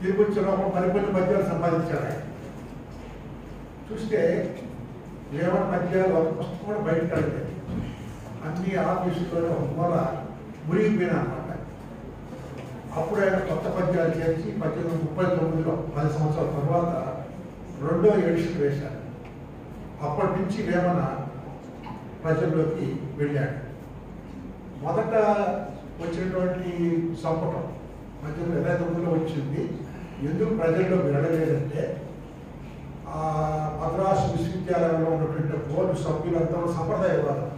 Speaker 9: తిరిగి వచ్చినప్పుడు మరికొన్ని పద్యాలు సంపాదించాడు. ఆయన చూస్తే వేమన పద్యాలు ఒక పుస్తకం కూడా బయటకు వెళ్ళలేదు. అన్ని ఆఫీసులో ఒక మూల మురిగిపోయినా అనమాట. అప్పుడు ఆయన కొత్త పద్యాలు చేసి 1839లో 10 సంవత్సరాల తర్వాత 2వ ఎడిషన్ వేశారు. అప్పటి నుంచి వేమన ప్రజల్లోకి వెళ్ళాడు. మొదట వచ్చినటువంటి సంపుటం 1829లో వచ్చింది. ఎందుకు ప్రజల్లో వెళ్ళలేదంటే మద్రాసు విశ్వవిద్యాలయంలో ఉన్నటువంటి బోర్డు సభ్యులంతా సంప్రదాయవాదం.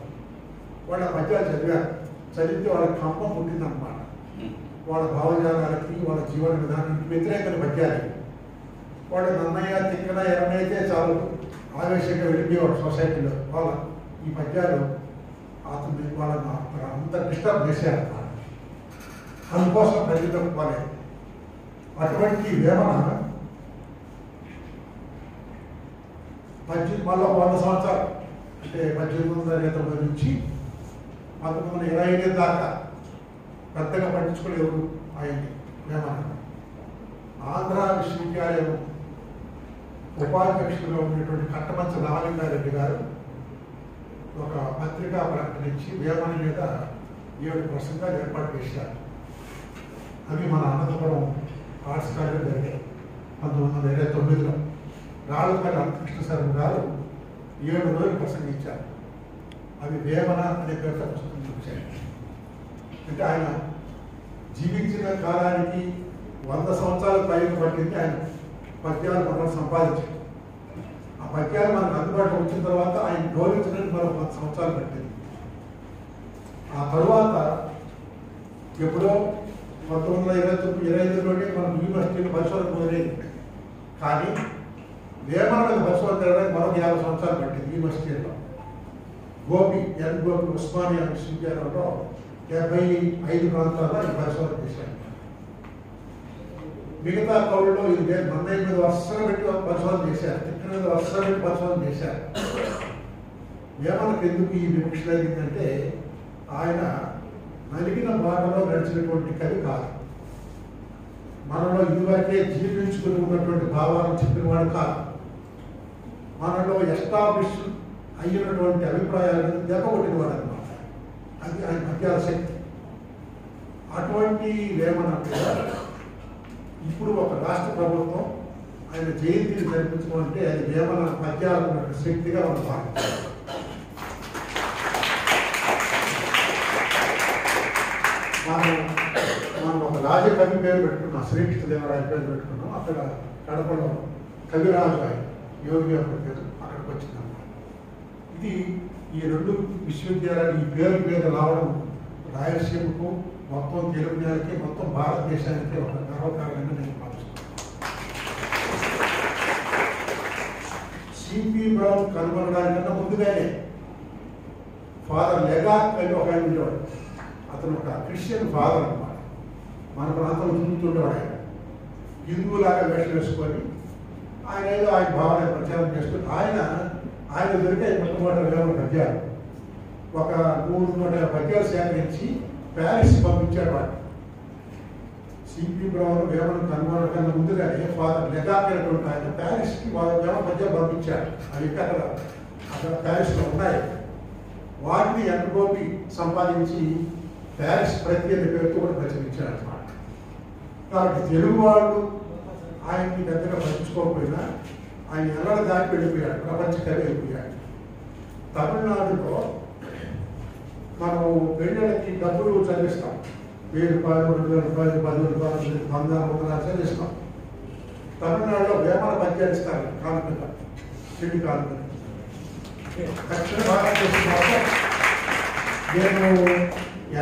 Speaker 9: వాళ్ళ పద్యాలు చదివారు. చదివితే వాళ్ళకి కంపం పుట్టిందన్నమాట. వాళ్ళ భావజాలాలకి, వాళ్ళ జీవన విధానానికి వ్యతిరేకమైన పద్యాలు. వాళ్ళు నన్నయ్య తిక్కన ఎరనైతే చాలు ఆవేశంగా వెళ్ళిపోయేవాడు సొసైటీలో. వాళ్ళ ఈ పద్యాలు అతన్ని వాళ్ళని అంత డిస్టర్బ్ చేశారన్నమాట. అందుకోసం ప్రజలు పోలేదు. అటువంటి వేమన మళ్ళీ 100 సంవత్సరాలు అంటే 1829 నుంచి 1925 దాకా పెద్దగా పట్టించుకోలేవు ఆయన్ని వేమన. ఆంధ్ర విశ్వవిద్యాలయం ఉపాధ్యక్షులుగా ఉన్నటువంటి కట్టమంచ రామలింగారెడ్డి గారు ఒక పత్రికా ప్రకటన ఇచ్చి వేమన మీద 7 ప్రసంగాలు ఏర్పాటు చేశారు. అవి మన అనంతపురం ఆర్ట్స్ కాలేజీలో జరిగాయి 1929లో. రాళ్ళపల్లి రామకృష్ణ శర్మ గారు 7 రోజులు ప్రసంగించారు. అవి వేమన అనే పేరుతో పుస్తకం చూశారు. అంటే ఆయన జీవించిన కాలానికి 100 సంవత్సరాల పైన పట్టింది ఆయన పద్యాలు మనం సంపాదించారు. ఆ పద్యాలు మనకు అందుబాటులో వచ్చిన తర్వాత ఆయన గౌరవించడానికి మరో 100 సంవత్సరాలు పట్టింది. ఆ తరువాత ఎప్పుడో 1929-25లోనే మనం యూనివర్సిటీలో పరిశోధన మొదలైంది. కానీ వేమన మీద పరిశోధన జరగడానికి మరొక 50 సంవత్సరాలు పట్టింది. యూనివర్సిటీలో గోపి ఉస్మానియా విశ్వవిద్యాలయంలో 75 ప్రాంతాల్లో ఈ పరిశోధన చేశారు. మిగతా కవుల్లో ఇది లేదు. మన్నయ్య మీద వరుసగా పెట్టి పరిశోధన చేశారు. తిక్క మీద వరుసగా పెట్టి పరిశోధన చేశారు. వేమనకు ఎందుకు ఈ వివక్ష జరిగిందంటే ఆయన నలిగిన బాటలో నడిచినటువంటి కవి కాదు. మనలో ఇదివరకే జీర్ణించుకుని ఉన్నటువంటి భావాలను చెప్పినవాడు కాదు. మనలో ఎస్టాబ్లిష్ అయినటువంటి అభిప్రాయాలను దెబ్బకొట్టినవాడు అనమాట. అది ఆయన పద్యాల శక్తి. అటువంటి వేమన కూడా ఇప్పుడు ఒక రాష్ట్ర ప్రభుత్వం ఆయన జయంతిని జరిపించడం అంటే అది వేమన పద్యాలకు శక్తిగా మనం భావిస్తాం. మనం ఒక రాజకవి పేరు పెట్టుకున్నాం, శ్రీకృష్ణదేవరాయ పేరు పెట్టుకున్నాం. అక్కడ కడపలో కవిరాజు ఆయన యోగి యొక్క పేరు అక్కడికి వచ్చిందన్నమాట. ఇది ఈ రెండు విశ్వవిద్యాలయాలు ఈ పేరు మీద రావడం రాయలసీమకు, మొత్తం తెలుగు నేలకి, మొత్తం భారతదేశానికి ఒక గర్వకారణంగా నేను భావిస్తున్నాను. సిపి బ్రౌన్ కనుగొనడానికన్నా ముందుగానే ఫాదర్ లెగాక్ అని ఒక ఆయన ఉండేవాడు. అతను ఒక క్రిస్టియన్ ఫాదర్ అన్నమాట. మన ప్రాంతంలో తిరుగుతుండేవాడు. ఆయన హిందువులాగా వేషం వేసుకొని ఆయన ఏదో ఆయన భావన ప్రచారం చేసుకుని ఆయన దొరికే మొట్టమొదటి వేమన పద్యాలు ఒక 300 పద్యాలు సేకరించి ప్యారిస్ పంపించాడు. వాడు సిపి బ్రౌన్ వేమన కనుగొనడం కన్నా ముందుగానే ఫాదర్ లెగాక్ అనేటువంటి ఆయన ప్యారిస్కి వేమన పద్యాలు పంపించాడు. అవి అక్కడ ప్యారిస్లో ఉన్నాయి. వాటిని ఎండగోపి సంపాదించి ప్యారిస్ ప్రతి అనే పేరుతో కూడా ప్రచురించాడు అన్నమాట. కాబట్టి తెలుగు వాళ్ళు ఆయన్ని పెద్దగా పట్టించుకోకపోయినా ఆయన ఎలా దాటి వెళ్ళిపోయాడు, ప్రపంచ కవి వెళ్ళిపోయాడు. తమిళనాడులో మనం పెళ్ళిళ్ళకి డబ్బులు చదివిస్తాం. 1000 రూపాయలు, 2000 రూపాయలు, 10 రూపాయలు, 100 చదివిస్తాం. తమిళనాడులో వేమన పద్యాలు ఇస్తారు కానుకగా, చెడు కానుక. దక్షిణ భారతదేశంలో నేను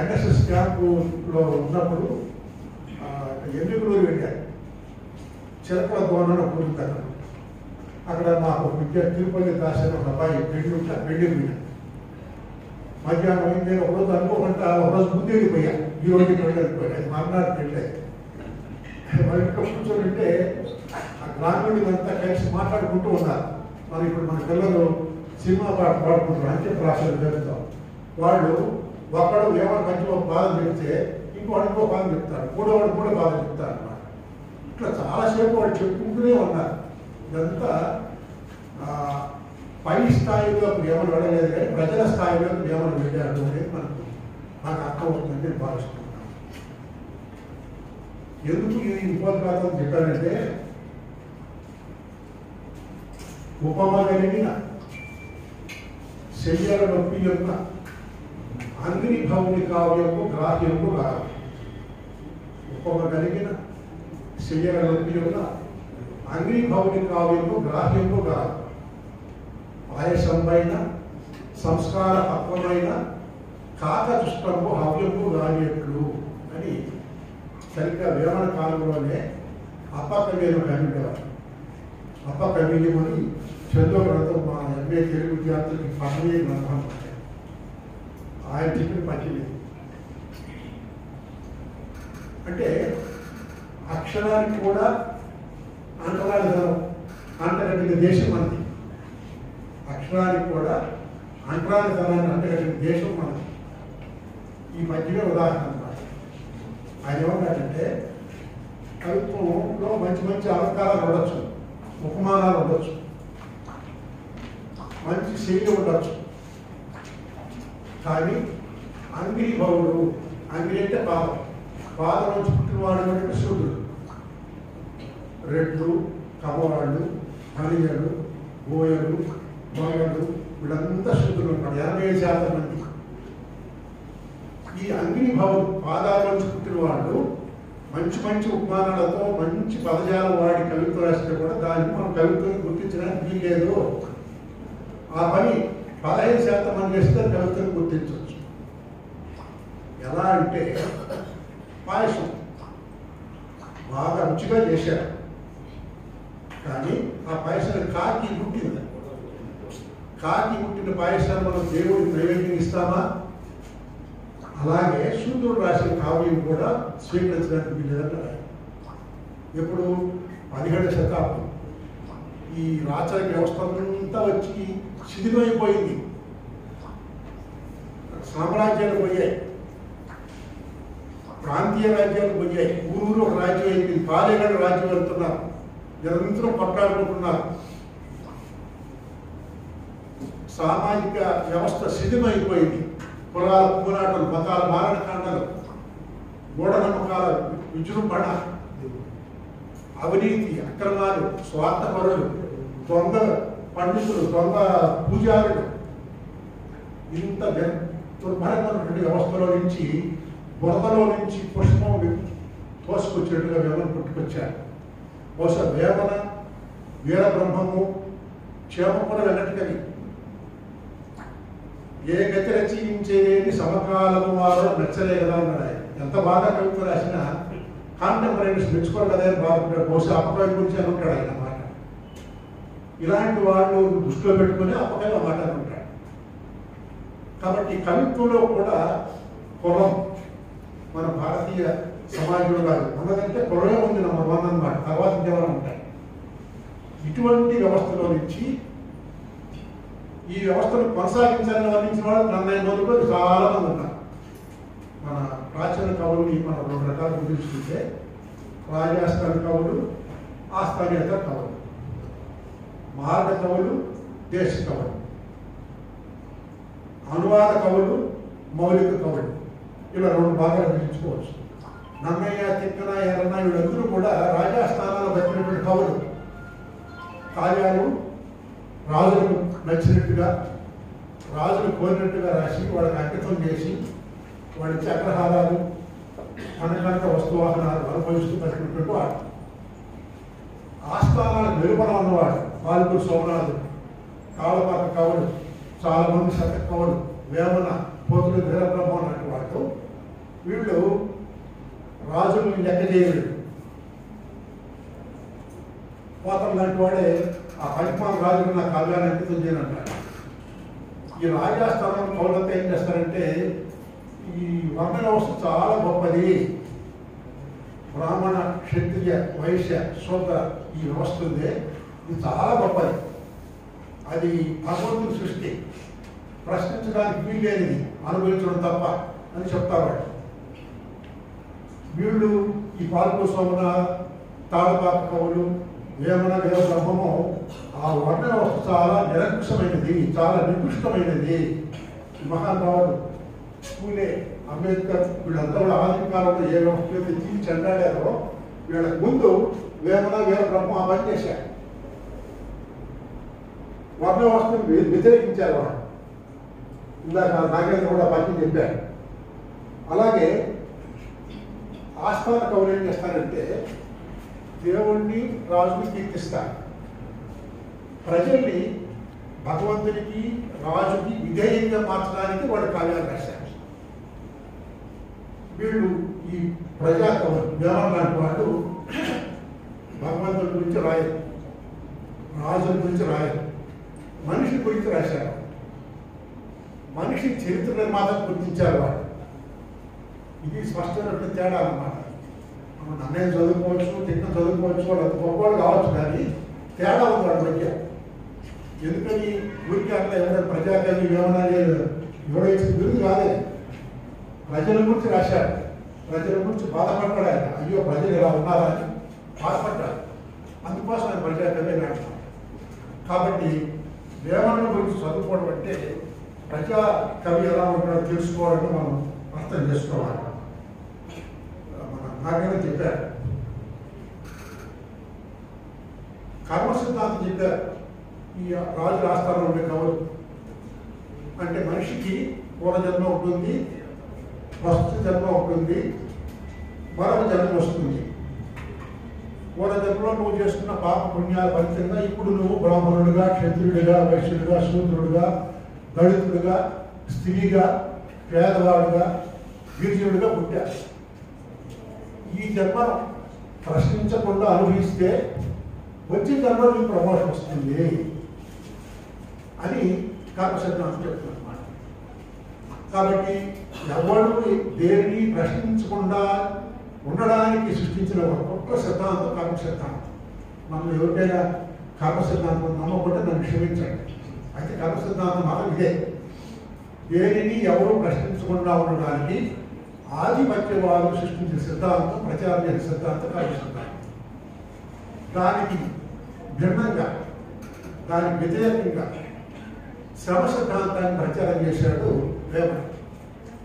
Speaker 9: ఎన్ఎస్ఎస్ క్యాంపులో ఉన్నప్పుడు ఎన్నికలు వెళ్ళాను. చిలకల దోణ కూర్చుంటాను. అక్కడ మాకు విద్యార్థి తిరుపతి దాసిన ఒక అబ్బాయి పెళ్లి పోయాను. మధ్యాహ్నం నేను ఒకరోజు అనుకోకుండా ఒకరోజు ముందు వెళ్ళిపోయాను. ఈ రోజు పెళ్ళి వెళ్ళిపోయాను. అది మర్నాడు పెళ్ళి. మన ఇంట్లో కూర్చొని ఆ గ్రామీణులంతా కలిసి మాట్లాడుకుంటూ ఉన్నారు. ఇప్పుడు మన పిల్లలు సినిమా పాట పాడుకుంటారు, అంత్యప్రాసాలు జరుగుతాం. వాళ్ళు ఒకడు ఏమైనా మంచి ఒక బాధ చెప్తే ఇంకోటి ఇంకో బాధ చెప్తారు, మూడోవాడు కూడా బాధ చెప్తారు అన్నమాట. ఇట్లా చాలాసేపు వాళ్ళు చెప్పుకుంటూనే ఉన్నారు. ఇదంతా పై స్థాయిలో ఏమైనా వెళ్ళలేదు కానీ ప్రజల స్థాయిలో ఏమైనా వెళ్ళారు అనేది నాకు అర్థమవుతుందని నేను భావిస్తున్నాను. ఎందుకు ఇది ఉపోద్ఘాతం చెప్పానంటే ఉపమ కలిగిన శయ్యల నొప్పి యొక్క అంగిని భౌని కావ్యము గ్రాహ్యము కాదు. ఉపమ కలిగిన శయ్యల నొప్పి యొక్క అంగిని భౌని కావ్యము గ్రాహ్యము కాదు. పాయసంపైన సంస్కార తత్వమైన కాక దుష్టము హవ్యము గాయట్లు అని సరిగ్గా వేమన కాలంలోనే అప్పకవిని కవిడేవారు. అప్పకవియమని చంద్ర గ్రంథం మా ఎంఏ తెలుగు విద్యార్థులకి పదవీ గ్రంథం ఆయన చెప్పిన పద్యం. అంటే అక్షరానికి కూడా అంటరానిధనం అంటగట్టిన దేశం మనది. అక్షరానికి కూడా అంటరానిధనాన్ని అంటగట్టిన దేశం మనది. ఈ పద్యమే ఉదాహరణ అన్నమాట. ఆయన ఏమన్నాడంటే కవిత్వంలో మంచి మంచి అలంకారాలు ఉండొచ్చు, ఉపమానాలు ఉండొచ్చు, మంచి శైలి ఉండొచ్చు. కానీ అంగిరి భౌడు, అంగిరి అంటే పాదం, పాదం నుంచి పుట్టినవాడు అంటే శూద్రుడు. రెడ్లు, కమవాళ్ళు, హనియలు, బోయలు, మగలు వీళ్ళంతా శూద్రులు ఉంటారు. 87% మంది. ఈ అంగిరి భౌడు పాదాల నుంచి పుట్టిన వాళ్ళు మంచి మంచి ఉపమానాలతో మంచి పదజాలం వాడి కవిత్వం రాస్తే కూడా దాన్ని మనం కవిత్వం గుర్తించడానికి వీల్లేదు. ఆ పని 15% మంది చేస్తే కవిత్వం గుర్తించవచ్చు. ఎలా అంటే పాయసం బాగా రుచిగా చేశారు, కానీ ఆ పాయసం కాకి పుట్టింది. కాకి పుట్టిన పాయసాన్ని మనం దేవుడికి నైవేద్యం ఇస్తామా? అలాగే శూద్రుడు రాసిన కావ్యం కూడా స్వీకరించడానికి వీళ్ళంటారు. ఎప్పుడు 17వ శతాబ్దం ఈ రాచరిక వ్యవస్థ అంతా వచ్చి శిథిలమైపోయింది. సామ్రాజ్యాలు పోయాయి, ప్రాంతీయ రాజ్యాలు పోయాయి, ఊరు ఒక రాజ్యం అయింది, పాలేగాడు రాజ్యం వెళ్తున్నారు, నిరంతరం కొట్లాడుకుంటున్నారు. సామాజిక వ్యవస్థ శిథిమైపోయింది. కులాల పోరాటాలు, మతాల మారణకాండలు, మూఢనమ్మకాల విజృంభణ, అవినీతి, అక్రమాలు, స్వార్థపరులు, దొంగ పండితులు, దొంగ పూజారులు, ఇంత దుర్భరమైనటువంటి వ్యవస్థలో నుంచి, బురదలో నుంచి పుష్పం తోసుకొచ్చేట్టుగా వేమన పుట్టుకొచ్చారు. బహుశా వేమన, వీరబ్రహ్మము, క్షేమపుర వెనటికవి, ఏ గతి రచించేది సమకాలము వారు నచ్చలే కదా అన్నాడు ఆయన. ఎంత బాగా కవిత రాసినా కాంటెంపరీస్ మెచ్చుకోరు కదా అని బాగుంటాడు. బహుశా అపకవి గురించి అనుకుంటాడు ఆయన మాట. ఇలాంటి వాళ్ళు దృష్టిలో పెట్టుకుని అపకవి మాట అనుకుంటాడు. కాబట్టి కవిత్వంలో కూడా కులం మన భారతీయ సమాజంలో ఉన్నదంటే కులమే ఉంది నెంబర్ 1 అన్నమాట. తర్వాత ఇంకేమైనా ఉంటాయి. ఇటువంటి వ్యవస్థలో నుంచి ఈ వ్యవస్థను కొనసాగించాలని వర్ణించిన వాళ్ళు 40 మందిలో చాలా మంది ఉన్నారు. మన ప్రాచీన కవుల్ని మనం 2 రకాలు గుర్తించుకుంటే రాజాస్థాన కవులు, ఆస్థానేతర కవులు, మార్గ కవులు, దేశ కవులు, అనువాద కవులు, మౌలిక కవులు, ఇలా 2 భాగాలు విభజించుకోవచ్చు. నన్నయ్య, తిక్కన, ఎర్రన్న వీళ్ళందరూ కూడా రాజాస్థానాలు వచ్చినటువంటి కవులు. కార్యాలు రాజులకు నచ్చినట్టుగా, రాజులు కోరినట్టుగా రాసి వాళ్ళకి అంకితం చేసి వాళ్ళ చక్రహారాలు, కనకనక వస్తువాహనాలు అనుభవిస్తూ బతికినటువంటి వాడు. ఆస్థానాలకు వెలుపల ఉన్నవాడు పాల్గొని సోమనాథుడు, కాళపాక కవులు, చాలా మంది శత కవులు, వేమన, పోతులు, వీరబ్రహ్మ లాంటి వాడు. వీళ్ళు రాజులను లెక్క చేయలేడు. పోతం లాంటి వాడే ఆ పరిపాలన రాజులు నా కావ్యాన్ని అంకితం చేయనంటాడు. ఈ రాజాస్థానం కవులంతా ఏం చేస్తారంటే ఈ వర్ణ వ్యవస్థ చాలా గొప్పది, బ్రాహ్మణ, క్షత్రియ, వైశ్య, శూద్ర ఈ వ్యవస్థ ఉంది, ఇది చాలా గొప్పది, అది భగవంతుని సృష్టి, ప్రశ్నించడానికి వీల్లేనిది, అనుభవించడం తప్ప అని చెప్తారు. వీళ్ళు ఈ పాల్గొ సోమన, తాళపాక కవులు, వేమన, వీరబ్రహ్మము ఆ వర్ణ వ్యవస్థ చాలా నిరంకుశమైనది, చాలా నికృష్టమైనది. మహానుభావుడు పూలే, అంబేద్కర్ వీళ్ళంతా కూడా ఆధునిక కాలంలో ఏ వ్యవస్థ తెచ్చి చెండాడారో వీళ్ళకి ముందు వేమన, వీరబ్రహ్మ ఆ పని చేశారు. వర్ణ వ్యవస్థను వ్యతిరేకించారు వాళ్ళు. ఇందాక నాగేంద్ర కూడా పని చెప్పారు. అలాగే ఆస్థాన కవులు ఏం చేస్తారంటే దేవుణ్ణి, రాజుని కీర్తిస్తారు, ప్రజల్ని భగవంతునికి, రాజుకి విధేయంగా మార్చడానికి వాళ్ళు కావ్యాలు రాశారు. వీళ్ళు ఈ ప్రజా కవులు, వేమన లాంటి వాళ్ళు భగవంతుడి గురించి రాయరు, రాజుల గురించి రాయరు, మనిషి గురించి రాశారు. మనిషి చరిత్ర నిర్మాత గుర్తించారు వాళ్ళు. ఇది స్పష్టమైనటువంటి తేడా అన్నమాట. మనం నన్నే చదువుకోవచ్చు, తిన్న చదువుకోవచ్చు, వాళ్ళు అంత గొప్పవాళ్ళు కావచ్చు, కానీ తేడా ఉంది వాళ్ళ మధ్య. ఎందుకని ఊరికి అట్లా ఎవరైనా ప్రజాకవి ఏమన్నా ఎవరైతే గురించి కాదే, ప్రజల గురించి రాశారు, ప్రజల గురించి బాధపడ్డాడు ఆయన. అయ్యో ప్రజలు ఇలా ఉన్నారా అని బాధపడ్డాడు, అందుకోసం ఆయన ప్రజాకవి రాశారు. కాబట్టి వేమన గురించి చదువుకోవడం అంటే ప్రజా కవి ఎలా ఉంటాడో తెలుసుకోవాలని మనం అర్థం చేసుకోవాలి. నాకైనా చెప్పారు, కర్మ సిద్ధాంతం చెప్పారు. ఈ రాజు ఆస్థానంలో ఉండే కవులు అంటే మనిషికి పూర్వజన్మ ఉంటుంది, ప్రస్తుత జన్మ ఉంటుంది, మరొక జన్మ వస్తుంది. పూర్వజన్మలో నువ్వు చేసుకున్న పాప పుణ్యాల ఫలితంగా ఇప్పుడు నువ్వు బ్రాహ్మణుడిగా, క్షత్రుడిగా, వైశ్యుడిగా, శూద్రుడిగా, దళితుడిగా, స్త్రీగా, పేదవాడుగా, గిరిజనుడిగా పుట్టారు. ఈ జన్మ ప్రశ్నించకుండా అనుభవిస్తే వచ్చే జన్మ నీకు ప్రమోషన్ వస్తుంది అని కర్మ సిద్ధాంతం చెప్తున్నమాట. కాబట్టి ఎవరు దేనిని ప్రశ్నించకుండా ఉండడానికి సృష్టించిన ఒక గొప్ప సిద్ధాంతం కర్మ సిద్ధాంతం. మనం ఎవరికైనా కర్మ సిద్ధాంతం నమ్మకుంటే నన్ను క్షమించండి. అయితే కర్మ సిద్ధాంతం మాత్రం ఇదే. దేనిని ఎవరు ప్రశ్నించకుండా ఉండడానికి ఆధిపత్యవాదులు సృష్టించిన సిద్ధాంతం, ప్రచారం చేసిన సిద్ధాంతం కావ్య సిద్ధాంతం. దానికి భిన్నంగా, దానికి వ్యతిరేకంగా శ్రమ సిద్ధాంతాన్ని ప్రచారం చేశాడు వేమన.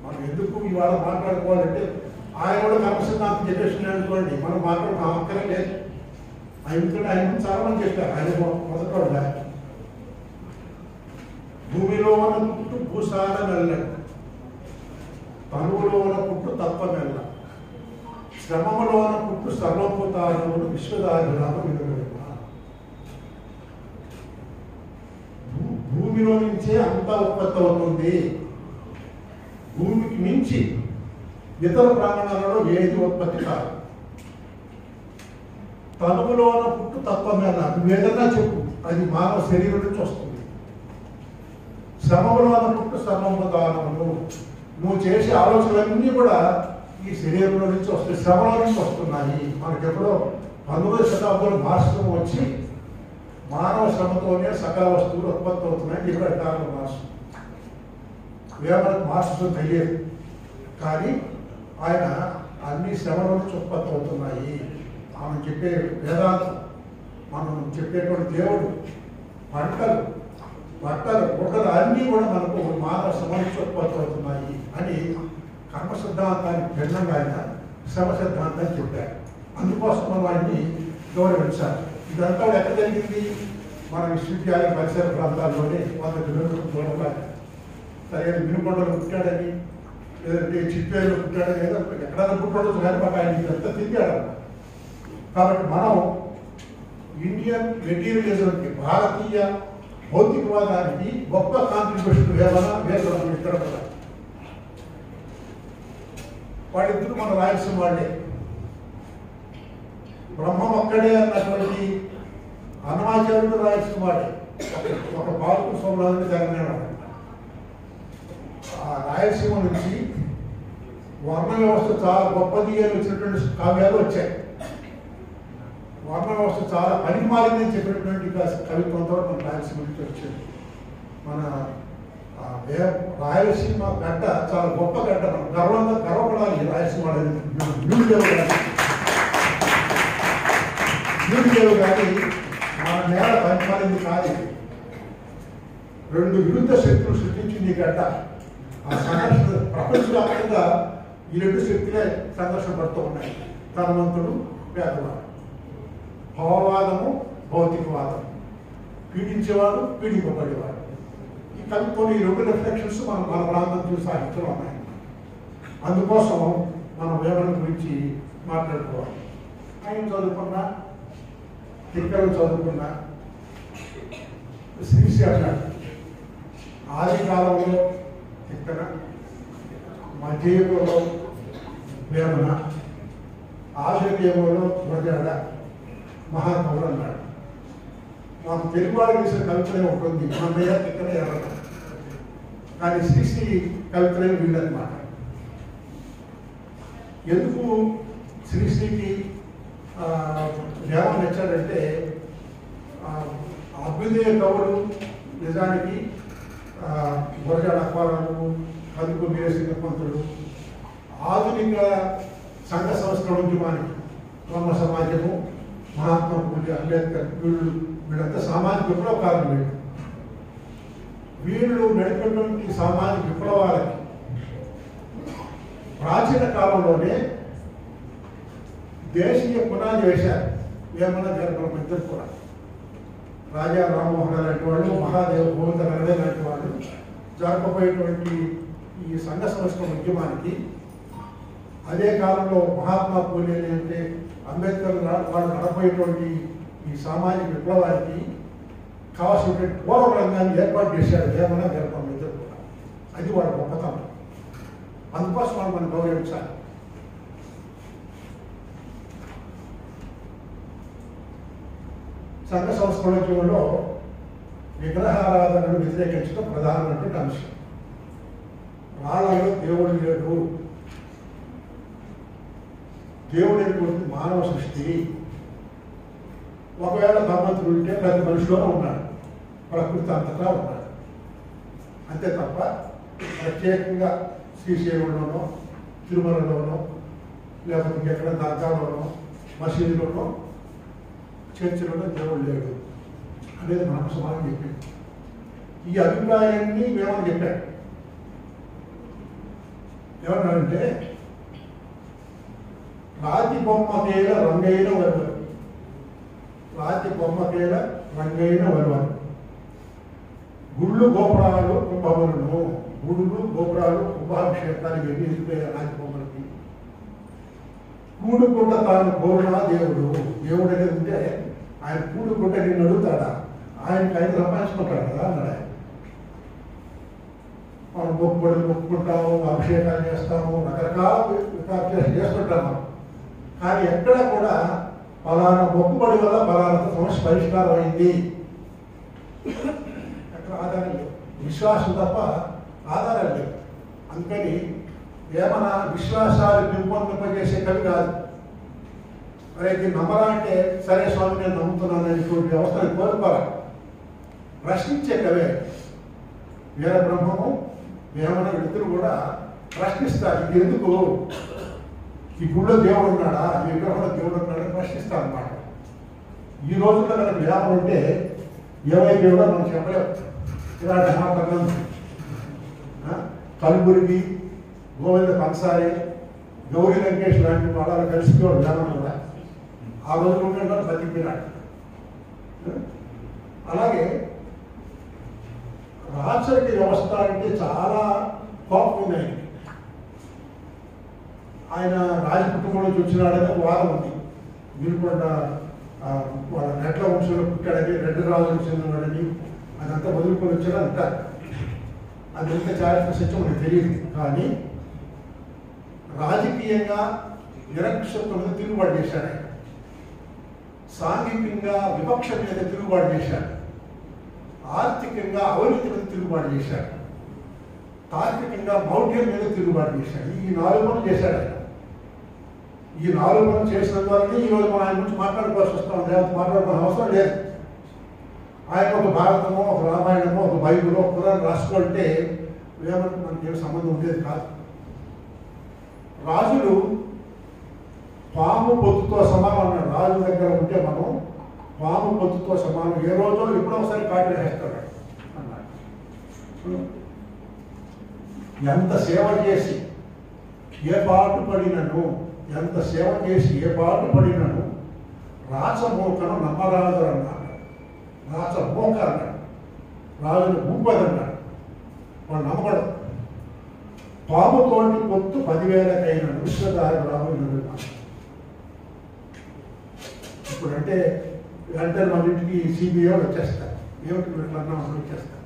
Speaker 9: మనం ఎందుకు ఇవాళ మాట్లాడుకోవాలంటే ఆయన కూడా కర్మ సిద్ధాంతం చెప్పేసిన అనుకోండి, మనం మాట్లాడుకున్న అవసరం లేదు. ఆయన చాలా మంది చెప్పారు. ఆయన మొదట భూమిలో ఉన్న పుట్టు భూసార మెల్లడు, తనువులో ఉన్న పుట్టు తత్వ మెల్ల, శ్రమములో ఉన్న పుట్టు సర్వభూతారముడు విశ్వదాభిరామ విలువ. భూమిలో నుంచే అంతా ఉత్పత్తి అవుతుంది. భూమికి మించి ఇతర ప్రాంగణాలలో ఏది ఉత్పత్తి కాదు. తనువులో ఉన్న పుట్టు తత్వం మీద నువ్వేదన్నా చెప్పు, అది మానవ శరీరం నుంచి వస్తుంది. శ్రమలో ఉన్న పుట్టు సర్వభూతారములు, నువ్వు చేసే ఆలోచనలన్నీ కూడా ఈ శరీరంలో నుంచి వస్తాయి, శ్రమలో నుంచి వస్తున్నాయి. మనకెప్పుడో 19వ శతాబ్దంలో మార్క్సిజం వచ్చి మానవ శ్రమతోనే సకల వస్తువులు ఉత్పత్తి అవుతున్నాయని ఇప్పుడు అంటారు మార్క్స్. వేమనకు మార్క్సిజం తెలియదు, కానీ ఆయన అన్ని శ్రమల నుంచి ఉత్పత్తి అవుతున్నాయి. మనం చెప్పే వేదాంతం, మనం చెప్పేటువంటి దేవుడు, పంటలు, బట్టలు, బుట్టలు అన్నీ కూడా మనకు మానవ శ్రమ నుంచి ఉత్పత్తి అవుతున్నాయి అని కర్మ సిద్ధాంతానికి భిన్నంగా ఆయన శ్రమ సిద్ధాంతాన్ని చెప్పారు. అందుకోసం మనం ఆయన్ని గౌరవించాలి. ఇదంతా ఎక్కడ జరిగింది? మన విశ్వవిద్యాలయ పరిసర ప్రాంతాల్లోనే 100 కిలోమీటర్ల దూరంలో. సరే వినుకొండలో పుట్టాడని, లేదంటే చిత్తూరులో పుట్టాడని, ఏదో ఎక్కడైనా పుట్టడం కానీ మాకు ఆయన ఇదంతా తిరిగాడు. కాబట్టి మనం ఇండియన్ మెటీరియలిజంకి, భారతీయ భౌతికవాదానికి గొప్ప కాంట్రిబ్యూషన్ వేమన ఇక్కడ వాళ్ళిద్దరు మన రాయలసీమ వాళ్ళే. బ్రహ్మం ఒక్కడే అన్నటువంటి అన్నమాచార్యుడు రాయలసీమ వాడే. ఒక బాలకు సోమనాథుని తెలంగాణ. ఆ రాయలసీమ నుంచి వర్ణ వ్యవస్థ చాలా గొప్పది అని వచ్చినటువంటి కావ్యాలు వచ్చాయి. వర్ణ వ్యవస్థ చాలా పనిమాలిందని చెప్పినటువంటి కవిత్వంతో మన రాయలసీమ నుంచి వచ్చింది. మన రాయలసీమ గడ్డ చాలా గొప్ప గడ్డ. మనం గర్వపడాలి రాయలసీమ న్యూడిలేవు కానీ మన నేల పనిమాలింది కాదు. 2 విరుద్ధ శక్తులు సృష్టించింది ఈ గడ్డ. ఆ సంఘర్షణ ప్రపంచవ్యాప్తంగా ఈ 2 శక్తులే సంఘర్షణ పడుతూ ఉన్నాయి. ధనవంతుడు, పేదవాడు, భావవాదము, భౌతికవాదం, పీడించేవాడు, పీడింపబడేవాడు. ఈ కవిత్వం ఈ 2 రిఫ్లెక్షన్స్ మన ప్రాంతం చూసి సాహిత్యంలో ఉన్నాయి. అందుకోసం మనం వేమన గురించి మాట్లాడుకోవాలి. ఆయన చదువుకున్నా, తిక్కలు చదువుకున్నా, శ్రీశ్రీ అన్నాడు ఆది కాలంలో తిక్కన, మధ్యయుగంలో వేమన, ఆధునికంలో గురజాడ మహాకవులు అన్నాడు. మాకు తెలుగువాడు చేసిన కవితలే ఉంటుంది, అన్నయ్య తిక్కన ఎవరు. కానీ శ్రీశ్రీ కవితలే వీళ్ళనమాట. ఎందుకు శ్రీశ్రీకి వేమన నచ్చాడంటే, అభ్యుదయ కవులు నిజానికి గురజాడ అప్పారావు, కందుకు వీరసింగపంతుడు, ఆధునిక సంఘ సంస్కరణ ఉద్యమానికి బ్రహ్మ సమాజము, మహాత్మా పూజ, అంబేద్కర్, వీళ్ళంతా సామాజిక విప్లవకారులు. వీళ్ళు నడిపినటువంటి సామాజిక విప్లవాలకి ప్రాచీన కాలంలోనే దేశీయ పునాది వేశారు వేమన గారు. ఇద్దరు కూడా రాజా రామ్మోహన్ లాంటి వాళ్ళు, మహాదేవ గోవింద నరడే లాంటి వాళ్ళు జరపబోయేటువంటి ఈ సంఘ సంస్కరణ ఉద్యమానికి, అదే కాలంలో మహాత్మా పూలే అంటే అంబేద్కర్ వాళ్ళు నడపోయేటువంటి ఈ సామాజిక విప్లవానికి కావాల్సినటువంటి పూర్వ రంగాన్ని ఏర్పాటు చేశాడు వేమన గారు. ఇద్దరు కూడా అది వాళ్ళ గొప్పతనం. అందుకోసం వాళ్ళు మనం గౌరవించాలి. సంఘ సంస్కరణలో విగ్రహారాధనను వ్యతిరేకించడం ప్రధానమైనటువంటి అంశం. రాళ్ళలో దేవుడు లేడు, దేవుడు అనేటువంటి మానవ సృష్టి. ఒకవేళ భగవంతుడు ఉంటే ప్రతి మనిషిలోనే ఉన్నాడు, ప్రకృతి అంతటా ఉన్నాడు. అంతే తప్ప ప్రత్యేకంగా శ్రీశైలంలోనో తిరుమలలోనో లేకపోతే ఇంకెక్కడ దర్గాలోనో మసీదులోనో చర్చిలోనో దేవుడు లేడు అనేది మనకు సమానం చెప్పింది. ఈ అభిప్రాయాన్ని మేమని చెప్పాడు. ఏమన్నాడంటే రాతి బొమ్మకేల రంగైన వరువరు, రాతి బొమ్మకేల రంగైన వరువరు, గుళ్ళు గోపురాలు కుంభములను, గుళ్ళు గోపురాలు కుంభాభిషేకానికి వెళ్ళి వెళ్ళిపోయారు రాతి బొమ్మలకి. కూడుకుంట తాను కోరునా దేవుడు, దేవుడు అనేది ఉంటే ఆయన కూడుకుంట నిన్ను అడుగుతాడా, ఆయనకి ఆయన సంపాదించుకుంటాడు కదా అన్నాడు ఆయన. మనం మొక్కుకుంటాము, అభిషేకాలు చేస్తాము, రకరకాల చేస్తుంటాము. కానీ ఎక్కడ కూడా ఫలానా మొక్కుబడి వల్ల ఫలానా సమస్య పరిష్కారం అయింది అక్కడ ఆధారం లేదు. విశ్వాసం తప్ప ఆధారం లేదు. అందుకని ఏమన్నా విశ్వాసాలు పెంపొందింపజేసే కవి కాదు. మరి ఇది నమ్మరా అంటే సరే స్వామి నేను నమ్ముతున్నాను అనేటువంటి వ్యవస్థను కోరుకోవాలి. ప్రశ్నించే కవే. వీర బ్రహ్మము వేమన ఇద్దరు కూడా ప్రశ్నిస్తారు. ఇది ఎందుకు, ఈ గుళ్ళో దేవుడు ఉన్నాడా, ఈ విగ్రహంలో దేవుడు ఉన్నాడా ప్రశ్నిస్తారు అన్నమాట. ఈ రోజుల్లో మనకు వేమన ఉంటే ఏవైతే దేవుడో మనం చెప్పలేము. ఇలాంటి మాటలు కలుగురికి, గోవింద పంసారి, గౌరీ లంకేష్ లాంటి వాళ్ళ కలిసిపోయాడు వేమన కూడా. ఆ రోజు ఉండే బతికినాడు. అలాగే రాచరిక వ్యవస్థ అంటే చాలా కోపం ఉంది ఆయనకి. ఆయన రాజ కుటుంబం నుంచి వచ్చినాడని ఒక వాదం ఉంది. వీరుకొండ వాళ్ళ నెట్ల వంశంలో పుట్టాడని, రెడ్డి రాజులకు చెందినాడని అదంతా వదులుకొని వచ్చాడు అంటారు. అది ఎంత చారిత్రక సత్యం మనకు తెలియదు. కానీ రాజకీయంగా నిరక్షత్వం మీద తిరుగుబాటు చేశాడు ఆయన. సాంఘికంగా విపక్షం మీద తిరుగుబాటు చేశాడు. ఆర్థికంగా అవినీతి మీద తిరుగుబాటు చేశాడు. తార్కికంగా మౌఢ్యం మీద తిరుగుబాటు చేశాడు. ఈ 4 పనులు చేశాడు ఆయన. ఈ 4 పనులు చేసిన ద్వారానే ఈరోజు మనం ఆయన గురించి మాట్లాడుకోవాల్సి వస్తాం. లేకపోతే మాట్లాడుకోవాల్సిన అవసరం లేదు. ఆయన ఒక భారతమో, ఒక రామాయణమో, ఒక బైబిలో, ఒక పురాణం రాసుకోవాలంటే ఏమంటే మనకి ఏం సంబంధం ఉండేది కాదు. రాజులు పాము పొత్తుతో సమానం అన్నాడు. రాజు దగ్గర ఉంటే మనం పాము పొత్తుతో సమానం, ఏ రోజో ఎప్పుడో ఒకసారి కాటి వేస్తాడు అన్నాడు. ఎంత సేవ చేసి ఏ పాటు పడినను, ఎంత సేవ చేసి ఏ పాటు పడినను రాచమోకను నమ్మరాజు అన్నాడు. రాచమోక అన్నాడు. రాజును గుంపదన్నాడు. వాడు నమ్మకూడదు. పాముతోటి పొత్తు 10,000కైన విశ్వదారి రాముడు. ఇప్పుడు అంటే మన ఇంటికి సిబిఐ వచ్చేస్తారు. ఏమిటి వీళ్ళన్నా వచ్చేస్తారు.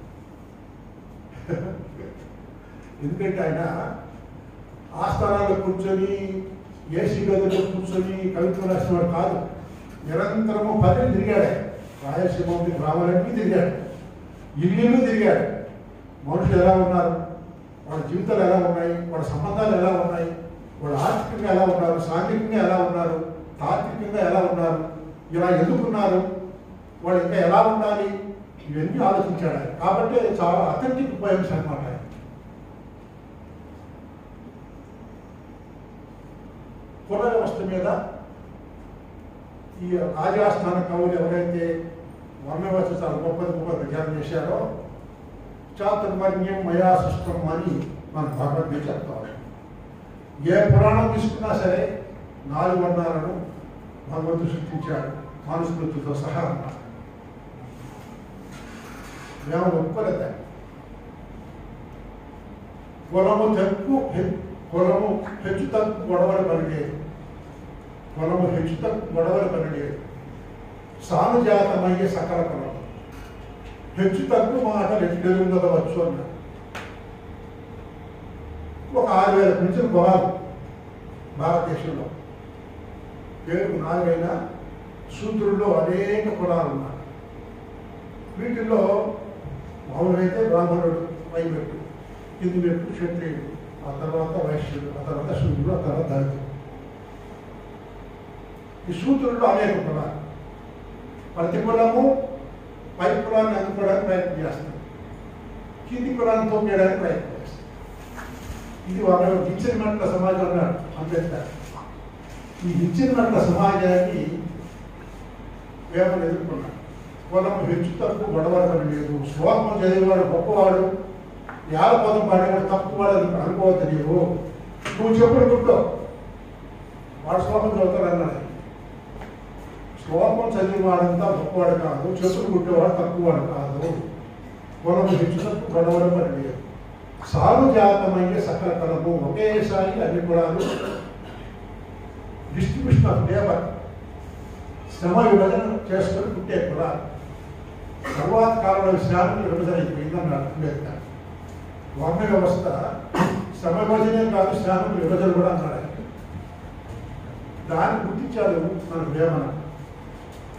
Speaker 9: ఎందుకంటే ఆయన ఆస్థానాల్లో కూర్చొని, ఏసీ గదిలో కూర్చొని కవిత్వం రాసినవాడు కాదు. నిరంతరము 10 తిరిగాడు. రాయలసీమ గ్రామాలన్నీ తిరిగాడు. ఇల్లు తిరిగాడు. మనుషులు ఎలా ఉన్నారు, వాళ్ళ జీవితాలు ఎలా ఉన్నాయి, వాళ్ళ సంబంధాలు ఎలా ఉన్నాయి, వాళ్ళు ఆర్థికంగా ఎలా ఉన్నారు, సాంఘికంగా ఎలా ఉన్నారు, తాత్వికంగా ఎలా ఉన్నారు, ఇలా ఎందుకున్నారు, వాళ్ళు ఇంకా ఎలా ఉండాలి, ఇవన్నీ ఆలోచించాడు ఆయన. కాబట్టి చాలా అథెంటిక్ పోయమ్స్ అన్నమాట. కుల వ్యవస్థ మీద ఈ రాజాస్థాన కవులు ఎవరైతే వర్ణ వ్యవస్థ చాలా గొప్ప విచారం చేశారో, చాతుర్వర్ణ్యం మయా సృష్టం అని మన భగవద్గీత చెప్తారు. ఏ పురాణం తీసుకున్నా సరే 4 వర్ణాలను భగవంతుడు సృష్టించాడు, మానుస్మృతితో సహా అన్నారు. మేము ఒప్పుకోలేదు. కులము హెచ్చు తక్కువ గొడవలు పనిలేదు. కులము హెచ్చు తక్కువ గొడవలు పనిలేదు. సానుజాతమయ్యే సకల కులం. హెచ్చు తక్కువ మాట ఎదురుగవచ్చు అన్నాడు. ఒక 6,000 నుంచి కులాలు భారతదేశంలో. పేరుకు 4 అయినా శూద్రుల్లో అనేక కులాలు ఉన్నాయి. వీటిల్లో మామూలుగైతే బ్రాహ్మణుడు పైమెట్టు, కింది మెట్టు క్షత్రియుడు, ఆ తర్వాత వైశ్యుడు, ఆ తర్వాత శూద్రుడు, ఆ తర్వాత దళితుడు. ఈ శూద్రుల్లో అనేక కులాలు. ప్రతి కులము పై కులాన్ని అందుకోవడానికి ప్రయత్నం చేస్తుంది, కింది కులాన్ని తోకేయడానికి ప్రయత్నం చేస్తుంది. ఇది ఒక విచ్ఛిన్నమైన సమాజం అన్నాడు అంబేద్కర్. ఈ విచ్ఛిన్నమైన సమాజాన్ని వేమన ఎదుర్కొన్నాడు. కులం హెచ్చు తక్కువ గొడవలని లేదు, శ్లోకం చదివేవాడు గొప్పవాడు, పదం పాడేవాడు తక్కువవాడు అనుకోవద్దు. నువ్వు చెప్పుడు గుట్టో వాడు శ్లోకం చదువుతాడు అన్నాడు. శ్లోకం చదివేవాడంతా గొప్పవాడు కాదు, చెప్పుడు గుట్టేవాడు తక్కువవాడు కాదు. కులం హెచ్చు తక్కువ గొడవలు పని లేదు. సారుజాతమయ్యే సకల కలము ఒకేసారి అన్ని కులాలు డిస్ట్రిబ్యూషన్ ఆఫ్ లేబర్ శ్రమ విభజన చేసుకొని పుట్టే కులాలు. తర్వాత కాలంలో శ్రామికుల విభజన అయిపోయిందన్నాడు అంబేద్కర్. వర్ణ వ్యవస్థ శ్రమ విభజనే కాదు, శ్రామికుల విభజన కూడా అన్నాడు. దాన్ని గుర్తించాడు మన వేమన.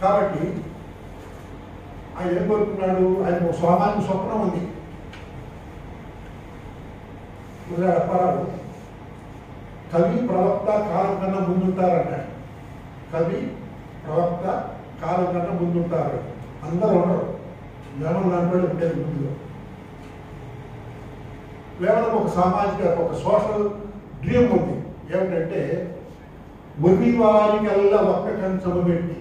Speaker 9: కాబట్టి ఆయన ఏం కోరుకున్నాడు? ఆయన ఒక సామాన్య స్వప్నం ఉంది. అప్పారావు కవి ప్రవక్త కాలం కన్నా ముందుంటారంటాడు. కవి ప్రవక్త కాలం కన్నా ముందుంటారు. అందరూ ఉండరు. వేమన లాంటి వాళ్ళు ఉండేది ముందు. వేమనకు ఒక సామాజిక ఒక సోషల్ డ్రీమ్ ఉంది. ఏమిటంటే ఒరి వారికల్లా ఒక్క కంచము పెట్టి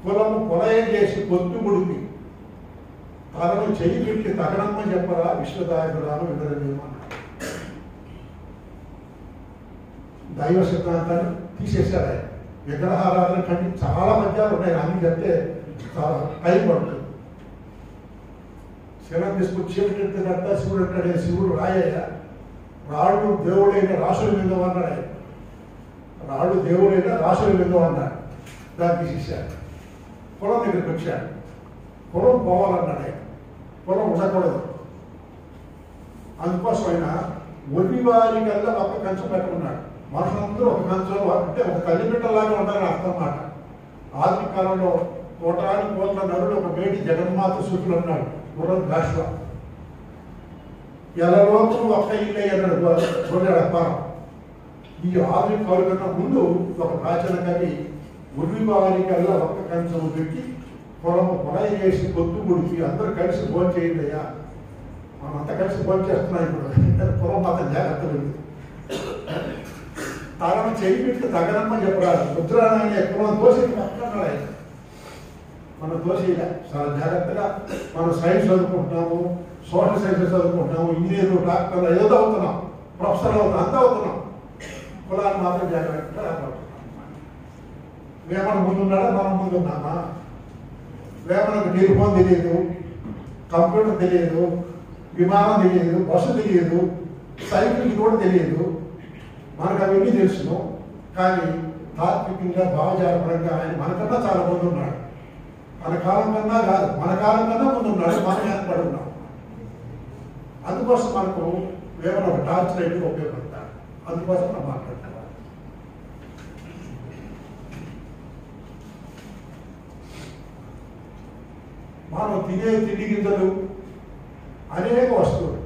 Speaker 9: కులము పొలయం చేసి పొత్తు ముడిపి తనను చెయ్యి పెట్టి తగనమ్మ చెప్పరా విశ్వదాయకురాను వినరమేమో. దైవ సిద్ధాంతాన్ని తీసేశారు ఆయన. విగ్రహారాధన కంటే చాలా పద్యాలు ఉన్నాయి. అన్ని చెప్తే చాలా టైం పడుతుంది. శివం తీసుకొచ్చి చీకటింటినట్ట శివుడు అంటాడే. శివుడు రాయ్యా, రాళ్ళు దేవుడైన రాసుల లింగం అన్నాడు ఆయన. రాళ్ళు దేవుడైన రాసుల లింగం అన్నాడు. దాన్ని తీసేశాడు. కులం దగ్గరికి వచ్చాడు. కులం పోవాలన్నాడు ఆయన. కులం ఉండకూడదు. అందుకోసం ఆయన ఒరి వారి కల్లా ఒక కంచం పెట్టుకున్నాడు. మనుషులందరూ ఒక కంచం అంటే ఒక తల్లిబిడ్డలాగా ఉండాలని అర్థం మాట. ఆధునిక కాలంలో కోటానికి కోట్ల నరుడు ఒక మేటి జగన్మాత సూతులు అన్నాడు గుర్రం దాష్లో. ఎలలోపు ఒక్క ఇల్లే అన్నాడు గొర్రెడప్పారం. ఈ ఆధునిక కవుల కన్నా ముందు ఒక ప్రాచీన కవి ఒరి వారి కల్లా ఒక్క కంచం పెట్టి పొలము పొలయ చేసి పొత్తు ముడికి అందరూ కలిసి భోజనం చేయండి అయ్యా. మనం అంతా కలిసి భోజనం చేస్తున్నాం ఇప్పుడు. పొలం మాత్రం జాగ్రత్త ఉంది. తనను చేయి పెట్టి తగనమ్మ చెప్పరాదు. ముద్రాన్ని ఎక్కడో తోసి పక్కన మనం తోసేయాలి. చాలా జాగ్రత్తగా మనం సైన్స్ చదువుకుంటున్నాము, సోషల్ సైన్సెస్ చదువుకుంటున్నాము, ఇంజనీర్లు, డాక్టర్లు ఏదో అవుతున్నాం, ప్రొఫెసర్లు అవుతున్నాం, అంతా అవుతున్నాం. కులాన్ని మాత్రం జాగ్రత్తగా రాబడుతున్నాం. వేమన ముందున్నాడా మనం ముందున్నామా? వేమనకు టెలిఫోన్ తెలియదు, కంప్యూటర్ తెలియదు, విమానం తెలియదు, బస్సు తెలియదు, సైకిల్ కూడా తెలియదు. మనకు అవన్నీ తెలుసును. కానీ తాత్వికంగా భావజాలపరంగా ఆయన మనకన్నా చాలా ముందు ఉన్నాడు. మన కాలం కన్నా కాదు, మన కాలం కన్నా ముందు ఉన్నాడు. మనం ఏర్పడి ఉన్నాం. అందుకోసం మనకు వేమన ఒక టార్చ్ లైట్గా ఉపయోగపడతాడు. అందుకోసం మనం మాట్లాడుతున్నాం. మనం తినే తిండి గింజలు అనేక వస్తువులు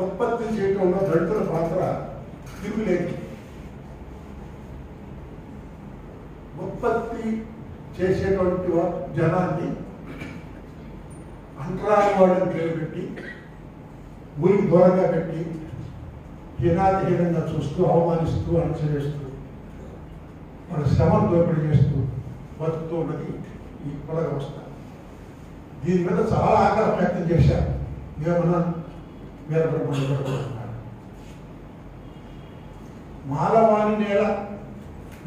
Speaker 9: ఉత్పత్తి చేయడంలో దళితుల పాత్ర తిరుగులేదు. ఉత్పత్తి చేసేటువంటి జనాన్ని అంటరాని వాళ్ళని పేరు పెట్టి ఊరికి దూరంగా పెట్టి హీనాతిహీనంగా చూస్తూ అవమానిస్తూ అణచివేస్తూ మన శ్రమను దోపిడీ చేస్తూ బతుకుతూ ఉన్నది ఈ కుల వ్యవస్థ. దీని మీద చాలా ఆగ్రహం వ్యక్తం చేశారు. ఏమన్నా మాలవాణి నేల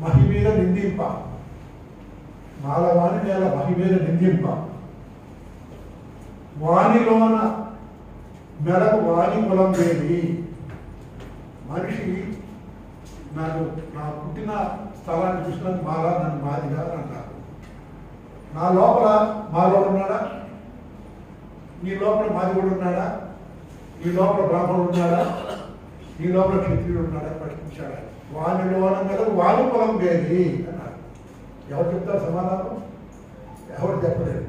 Speaker 9: మహి మీద నిందింప, మాలవాణి నేల మహి మీద నిందింప, వాణిలోన మెలకు వాణి కులం వేది. మనిషి నన్ను నా పుట్టిన స్థలాన్ని చూసినందుకు మాలా నన్ను మాదిగా అంటారు. నా లోపల మాలోడు ఉన్నాడా? నీ లోపల మాది కూడా ఉన్నాడా? నీ లోపల బ్రాహ్మణుడు ఉన్నాడా? నీ లోపల క్షత్రియుడు ఉన్నాడా? ప్రశ్నించాడు. వాణిలోన మీద వాణి కులం వేది అన్నారు. ఎవరు చెప్తారు సమాధానం? ఎవరు చెప్పలేరు.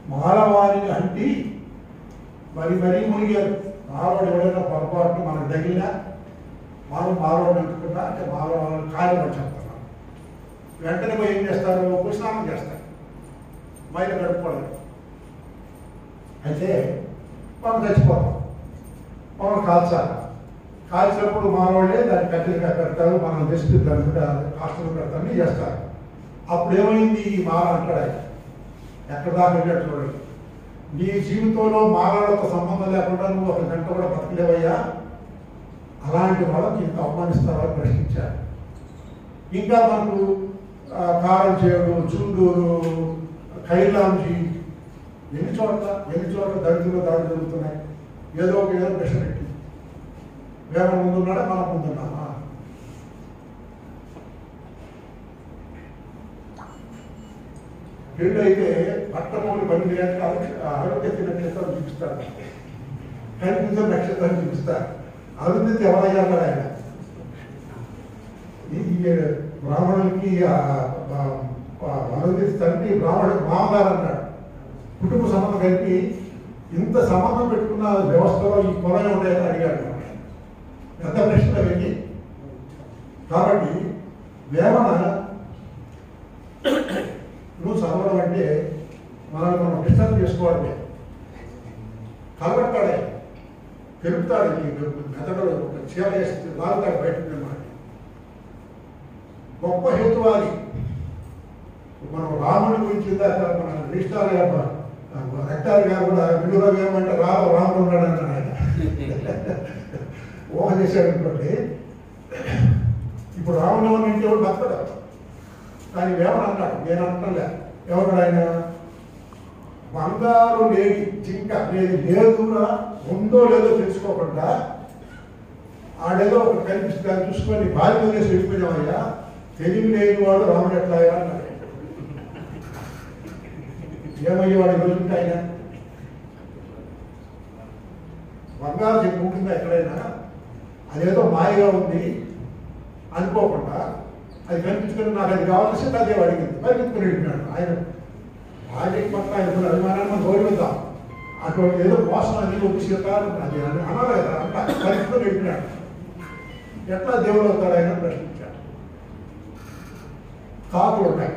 Speaker 9: మాలవాణిని అంటి మరీ మునిగారు. మాలవాడు ఎవరైనా పొరపాటు మనకు తగిలినా మనం మాలవాడిని అంటుకున్నా అంటే మాలవాళ్ళని కార్యపడి చెప్తున్నాం. వెంటనే పోయి ఏం చేస్తారు? స్నానం చేస్తారు, మైల గడుపుకోవడం. అయితే మనం చచ్చిపోతాం, మనం కాల్చాలి. కాల్చినప్పుడు మానవాళ్ళే దాన్ని కట్టెలుగా పెడతారు, మనం జస్ట్ దాని కాస్టలు పెడతారు, అన్నీ చేస్తారు. అప్పుడు ఏమైంది? ఈ మాల అంటాడు ఆయన, ఎక్కడ దాకా వెళ్ళాడు చూడండి. నీ జీవితంలో మాలలతో సంబంధం లేకుండా నువ్వు ఒక గంట కూడా బతకలేవయ్యా, అలాంటి వాళ్ళకి ఇంత అవమానిస్తారని ప్రశ్నించారు. ఇంకా మనకు కారం చేడు, చుండూరు, ఖైలాంజీ, ఎన్ని చోట్ల దళితులు దాడులు జరుగుతున్నాయి. ఏదో ప్రశ్న పెట్టి వేమ ముందున్నాడా, మనం ముందున్నామా? పెళ్ళి అయితే పట్టణంలో 12 గంటల అరుంధతి నక్షత్రం చూపిస్తారు, కనిపించిన నక్షత్రాన్ని చూపిస్తారు. అరుంధతి ఎవరయ్యారు? ఆయన ఈ బ్రాహ్మణులకి అరుంధతి తండ్రి బ్రాహ్మణుడు మామగారు అన్నాడు. కుటుంబ సంబంధం కలిపి ఇంత సంబంధం పెట్టుకున్న వ్యవస్థలో ఈ పొలం ఉంటాయని అడిగాడు. పెద్ద ప్రశ్న వెళ్ళి. కాబట్టి వేమన నువ్వు చదవడం అంటే మనం డిస్టర్బ్ చేసుకోవడమే. కలబడతాడే, పెరుగుతాడు, మెదడు చీర వేసి లాగుతాడు బయటకు అన్నమాట. గొప్ప హేతువాది. మనం రాముడి గురించి మన రిజిస్టార్ రెక్టార్ గారు కూడా విడుదల ఏమంటే రాముడు ఉన్నాడు అన్నాడు ఆయన. ఊహ చేశాడు అనుకోండి. ఇప్పుడు రాముడు ఏమనంటే ఎవరు భక్తుడు, కానీ వేమన అన్నాడు, నేను అంటలే. ఎవరు ఆయన? బంగారు లేని జింక లేదురా, ఉందో లేదో తెలుసుకోకుండా ఆడేదో ఒకటి కనిపిస్తుంది, దాన్ని చూసుకొని బాధ్యత వేసి వెళ్ళిపోయినామయ్యా, తెలివి లేని వాడు రాముడు ఎట్లా అన్నాడు. ఏమయ్యేవాడు ఈరోజు ఆయన? బంగారు జింక ఉంటుందా ఎక్కడైనా? అదేదో మాయగా ఉంది అనుకోకుండా అది కనిపించుకొని నాకు అది కావాల్సి అదే అడిగింది, పరిగెత్తుకుని వెళ్ళినాడు ఆయన. భార్యకి పట్ల ఆయన అభిమానాన్ని మనం గౌరవిద్దాం. అటువంటి ఏదో మోసం అని వచ్చేస్తారు అది అనాలి కదా, అంట పరిగెత్తుకుని వెళ్ళినాడు. ఎట్లా దేవుడు అవుతాడు ఆయన ప్రశ్నించాడు. కాకులు ఉన్నాయి,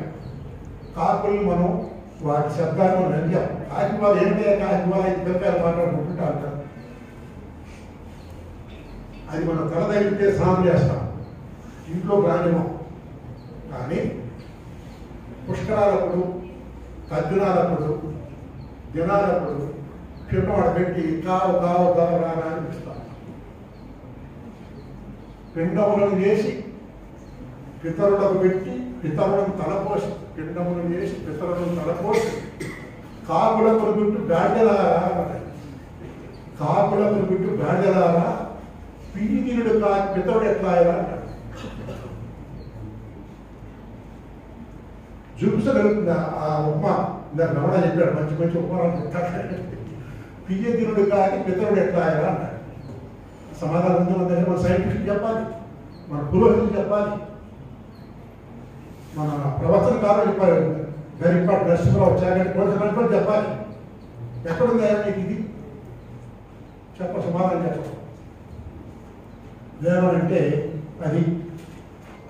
Speaker 9: కాకుల్ని మనం వాటి శబ్దాన్ని మనం నడిచాం. కాకి వాళ్ళు ఏంటంటే కాకి వాళ్ళు 5 పిల్లకాయలు మాట్లాడుకుంటుంటా అంటారు. అది మనం తల తగిలితే స్నానం చేస్తాం, ఇంట్లో రానివ్వం. కానీ పుష్కరాలప్పుడు, తర్జునాలప్పుడు, దినాలప్పుడు పిండం పెట్టి కావు కావు కావు రానా అని పిలుస్తాం. పిండములను చేసి పితరులకు పెట్టి పితరులను తలపోసి, పిండములను చేసి పితరులను తలపోసి కాకులకు బిట్టు గాడిదలారా, కాకులకు బిట్టు గాడిదలారా, పీడినుడు కాకి పితరుడు ఎట్లా అన్నాడు. చూపించగలుగుతుంది ఆ ఉప్మ. ఇందాక రమణ చెప్పాడు, మంచి మంచి ఉప్మాలు. పియ్యదినుడు కాకి పితరుడు ఎట్లా అన్నాడు. సమాధానం ఉంది మన దగ్గర. మన సైంటిస్ట్ చెప్పాలి, మన పురోహితులు చెప్పాలి, మన ప్రవచనకారులు చెప్పాలి. గరిపాటి నరసింహరావు వచ్చాక కోరుతున్నట్టు చెప్పాలి. ఎక్కడుంది నీకు ఇది? సమాధానం చెప్పడం. ఏమనంటే అది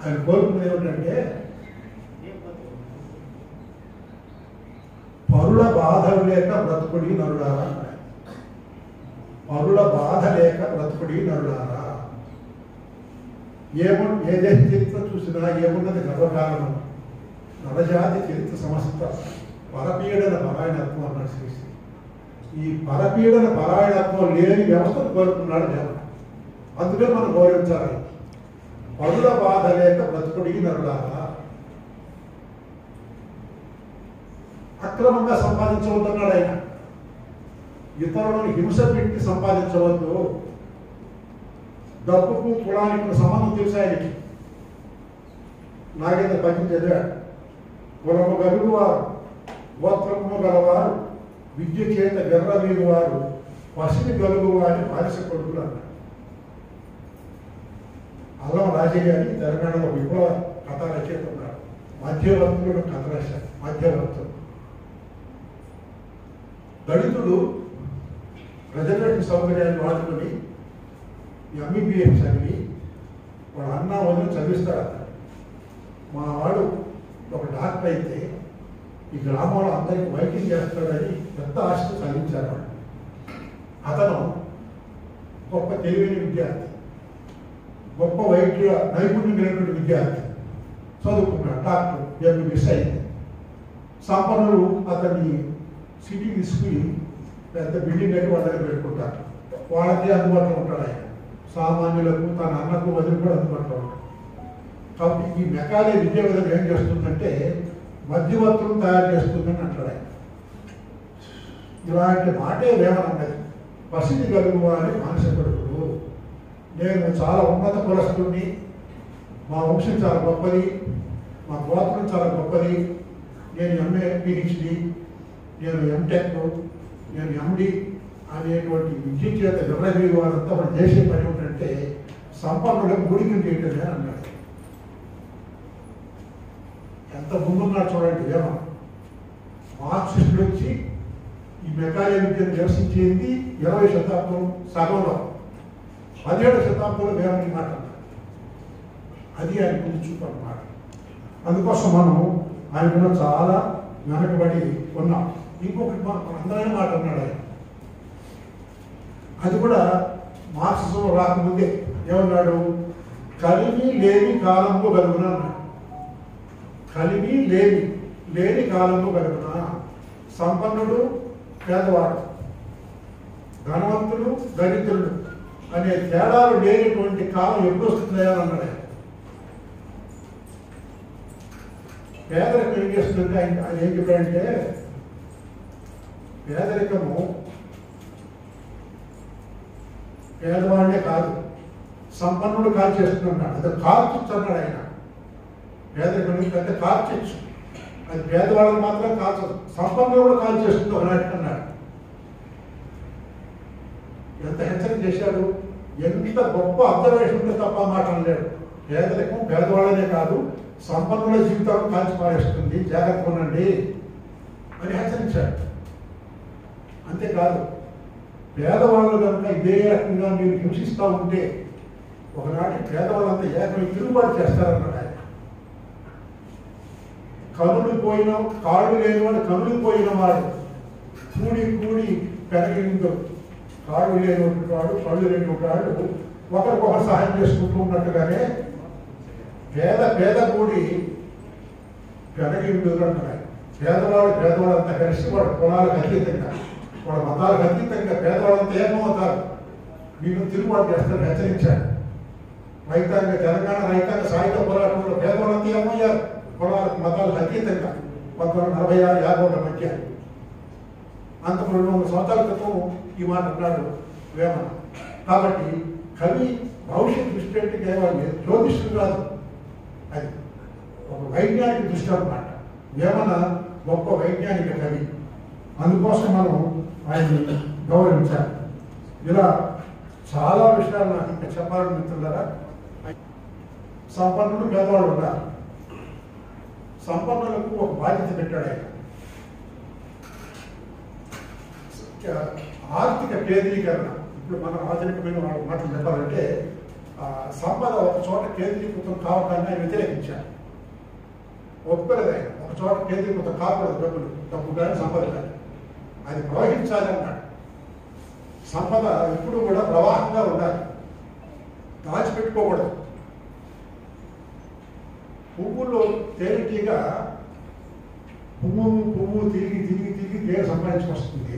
Speaker 9: ఆయన కోరుకున్నది ఏమిటంటే, పరుల బాధ లేక బ్రతుకుడి నరుడారా, పరుల బాధ లేక బ్రతుకుడి నరుడారా. ఏదైతే చరిత్ర చూసినా ఏమున్నది గర్వకారణం. నరజాతి చరిత్ర సమస్త పరపీడన పరాయణత్వం అన్నాడు శ్రీశ్రీ. ఈ పరపీడన పరాయణత్వం లేని వ్యవస్థను కోరుకున్నాడు జనం. అందుకే మనం గౌరవించాలి. పరుల బాధ లేక బ్రతుకుడి నరుడారా. అక్రమంగా సంపాదించవద్దన్నాడు ఆయన. ఇతరులను హింస పెట్టి సంపాదించవద్దు. డబ్బుకు కులానికి సంబంధం తెలుసు ఆయనకి. నాగేంద్ర పద్యం చదివాడు. కులము గలుగువారు, గోత్రము గలవారు, విద్య చేత గర్రవీరు వారు, పసిని గలుగు వారి బానిస కొడుకులు అన్నాడు. అల్లం రాజయ్య అని తెలంగాణలో విప్లవ కథ రచయిత ఉన్నాడు. మధ్యవర్తులు కథ రాశారు. మధ్యవర్తులు దళితుడు రిజర్వేషన్ సౌకర్యాన్ని వాడుకొని ఎంబీబీఎస్ చదివి వాడు అన్న వదిలి చదివిస్తాడు. మా వాడు ఒక డాక్టర్ అయితే ఈ గ్రామంలో అందరికీ వైద్యం చేస్తాడని పెద్ద ఆశతో సాధించారు వాళ్ళు. అతను గొప్ప తెలివైన విద్యార్థి, గొప్ప వైద్య నైపుణ్యం కలిగినటువంటి విద్యార్థి, చదువుకున్నాడు, డాక్టర్ ఎంబీబీఎస్ అయింది. సంపన్నులు అతన్ని సిటీ తీసుకుని పెద్ద బిల్డింగ్ అయితే వాళ్ళ దగ్గర పెట్టుకుంటారు. వాళ్ళకి అందుబాటులో ఉంటాడు ఆయన. సామాన్యులకు తన అన్నకు వదిలి కూడా అందుబాటులో ఉంటాడు. కాబట్టి ఈ మెకాలే విద్యా విధానం ఏం చేస్తుందంటే మధ్యవర్తులు తయారు చేస్తుందని అంటాడు ఆయన. ఇలాంటి మాటే వేమనన్నది. వసతి కలుగు అని మానసికుడు. నేను చాలా ఉన్నత కులస్తుడిని, మా వంశం చాలా గొప్పది, మా గోత్రం చాలా గొప్పది, నేను ఎంఏ పిహెచ్డి, నేను ఎంటెక్, నేను ఎండి అనేటువంటి విద్య చేత విర్రవీగు వారంతా మన చేసే పని ఏమిటంటే సంపన్నులకు ఊడికం చేయటమే అన్నాడు. ఎంత ముందున్నాడు చూడండి వేమన. మార్క్సిస్టులు వచ్చి ఈ మెకాలే విద్యను నిరసించేది 20వ శతాబ్దం సగంలో, 17వ శతాబ్దంలో వేమని మాట అన్నాడు. అది ఆయన ముందు చూపు అన్నమాట. అందుకోసం మనం ఆయన చాలా వెనకబడి ఉన్నాం. ఇంకొకటి అందమైన మాట అన్నాడు ఆయన. అది కూడా మార్క్సిజం రాకముందే ఏమన్నాడు? కలిమి లేని కాలంలో కలుగునా అన్నాడు. కలిమి లేని కాలంలో కలుగునా. సంపన్నుడు పేదవాడు, ధనవంతుడు దరిద్రుడు అనే తేడాలు లేనటువంటి కాలం ఎప్పుడు వస్తుందా అన్నాడు ఆయన. పేదరికం ఏం చేస్తుందంటే ఆయన ఏం చెప్పాడంటే పేదరికము పేదవాళ్ళే కాదు, సంపన్నుడు కాల్ చేస్తున్నాడు. అది కార్చిచ్చు అన్నాడు ఆయన. పేదరికం పెద్ద కార్చిచ్చు, అది పేదవాళ్ళని మాత్రం కాల్చదు, సంపన్నుడు కూడా కాల్ చేస్తుంది అన్నట్టు అన్నాడు. ఎంత హెచ్చరిక చేశాడు, ఎంత గొప్ప అబ్జర్వేషన్ ఉంటే తప్ప మాట అనలేడు. పేదరికం పేదవాళ్ళనే కాదు, సంపన్నుల జీవితాలను కాల్చి పారేస్తుంది, జాగ్రత్త ఉండండి అని హెచ్చరించాడు. అంతేకాదు, పేదవాళ్ళు కనుక ఇదే రకంగా మీరు హింసిస్తూ ఉంటే ఒకనాటి పేదవాళ్ళంతా ఏకమై తిరుగుబాటు చేస్తారన్నాడు ఆయన. కనులు పోయిన కాళ్ళు లేని వాడు కనులు పోయిన వాడు కూడి పెరగిందో, కాళ్ళు లేని వాడు కళ్ళు లేని వాడు ఒకరికొకరు సహాయం చేసుకుంటూ ఉన్నట్టుగానే పేద కూడి పెరగిందో అంటారు. పేదవాళ్ళంతా కలిసి వాడు కులాలకు అతీతంగా, వాడు మతాలకు అతీతంగా పేదవాళ్ళంతా ఏమవుతారు, మీరు తిరుగుబాటు చేస్తారని హెచ్చరించాడు. తెలంగాణ రైతాంగ సాయుధ పోరాటంలో పేదవాళ్ళంతా ఏమయ్యారు, కులాలకు మతాలకు అతీతంగా 1946-50 మధ్య. అంతకు 200 సంవత్సరాల క్రితం ఈ మాట అన్నాడు వేమన. కాబట్టి కవి భవిష్యత్ దృష్టి అంటే కేవలం జ్యోతిష్యుడు కాదు, అది ఒక వైజ్ఞానిక దృష్టి అన్నమాట. వేమన గొప్ప వైజ్ఞానిక కవి. అందుకోసం మనం ఆయన్ని గౌరవించాలి. ఇలా చాలా విషయాలు నాకు ఇంకా చెప్పాలని మిత్రులారా. సంపన్నుడు పేదవాళ్ళు ఉన్నారు. సంపన్నులకు ఒక బాధ్యత పెట్టాడు ఆయన. ఆర్థిక కేంద్రీకరణ. ఇప్పుడు మనం ఆధునికమైన మాటలు చెప్పాలంటే సంపద ఒక చోట కేంద్రీకృతం కావడాన్ని ఆయన వ్యతిరేకించారు. ఒప్పుకోలేదు ఆయన. ఒక చోట కేంద్రీకృతం కాకూడదు, డబ్బు కానీ సంపద కానీ, అది ప్రవహించాలి అన్నాడు. సంపద ఎప్పుడు కూడా ప్రవాహంగా ఉండాలి, దాచిపెట్టుకోకూడదు. పువ్వుల్లో తేలికగా పువ్వు తిరిగి తేలి సంపాదించుకొస్తుంది.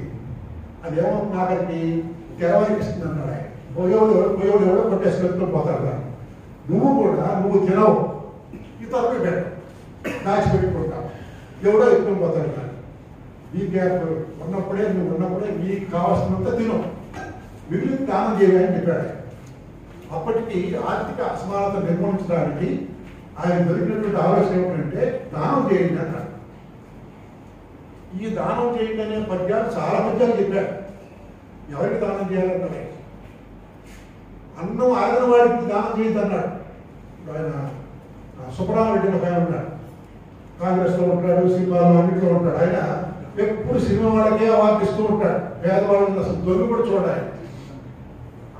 Speaker 9: అది ఏమవుతుంది, ఆఖరికి తెరవరికిస్తుంది అన్నాడు ఆయన. పోయేవాడు ఎవడో కొట్టేసుకెళ్తూ పోతాడు దాన్ని. నువ్వు తినవు, ఇతరులు పెట్టు, దాచిపెట్టుకుంటావు, ఎవడో ఎత్తుకొని పోతాడు దాన్ని. నీ గ్యాప్ ఉన్నప్పుడే నీకు కావాల్సినంత తిను, మిగిలిన దానం చేయాలని చెప్పాడు. అప్పటికి ఆర్థిక అసమానత నిర్మూలించడానికి ఆయన దొరికినటువంటి ఆలోచన ఏమిటంటే దానం చేయండి అన్నాడు. ఈ దానం చేయండి అనే పద్యాలు చాలా పద్యాలు చెప్పాడు. ఎవరికి దానం చేయాలన్నాడు. అన్నం ఆగిన వాడికి దానం చేయద్దు అన్నాడు. ఆయన సుబ్రహ్మణ్యుడు ఒక ఆయన ఉన్నాడు, కాంగ్రెస్లో ఉంటాడు, సినిమాలో అన్నింటిలో ఉంటాడు. ఆయన ఎప్పుడు సినిమా వాళ్ళకే అవార్డు ఇస్తూ ఉంటాడు. పేదవాళ్ళని అసలు దొంగ కూడా చూడాలి.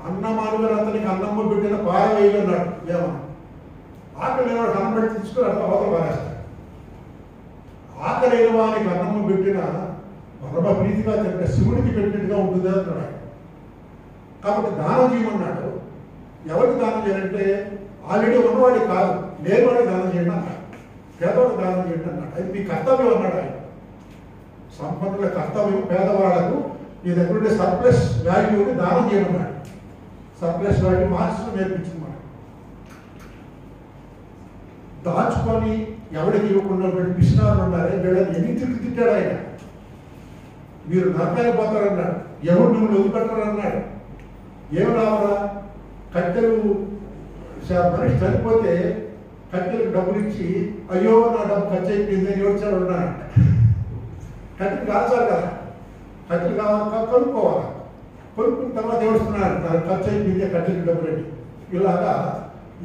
Speaker 9: అన్నమానుగారు అతనికి అన్నమ్మ బిడ్డన పార వేయన్నాడు ఏమన్నా. ఆకలి వాడు అన్నం పెట్టి తీసుకుని అట్లా అవతల పారేస్తాడు. ఆకలైన వారికి అన్నము పెట్టిన పరమ ప్రీతిగా తింటే శివుడికి పెట్టినట్టుగా ఉంటుంది అన్నాడు ఆయన. కాబట్టి దానం చేయమన్నాడు. ఎవరికి దానం చేయాలంటే ఆల్రెడీ ఉన్నవాడికి కాదు, లేనివాడికి దానం చేయండి అన్నాడు. పేదవాడికి దానం చేయండి అన్నాడు. అది మీ కర్తవ్యం అన్నాడు ఆయన. సంపన్నుల కర్తవ్యం పేదవాళ్లకు నీ దగ్గర ఉండే సర్ప్లస్ వాల్యూని దానం చేయమన్నాడు. సర్ప్లస్ వాల్యూ మార్క్స్ నేర్పించింది మనం. దాచుకొని ఎవరికి ఇవ్వకుండా పిసినారు ఉన్నారే వీళ్ళని ఎన్ని తిట్టాడు ఆయన. మీరు నరకానికి పోతారన్నాడు. ఎవరు నువ్వు వదిలిపెట్టారన్నాడు. ఏం రావరా, కట్టెలు మనిషి చనిపోతే కట్టెలకు డబ్బులు ఇచ్చి అయ్యో నా డబ్బు ఖర్చు అయిపోయింది అని ఏడ్చాడు ఉన్నాడంట. కట్టెలు కాల్చాలి కదా, కట్టెలు కావాలి కొనుక్కోవాలి. కొనుక్కున్న తర్వాత ఏడుస్తున్నాడు, నాకు ఖర్చు అయిపోయింది కట్టెలు డబ్బులండి. ఇలాగా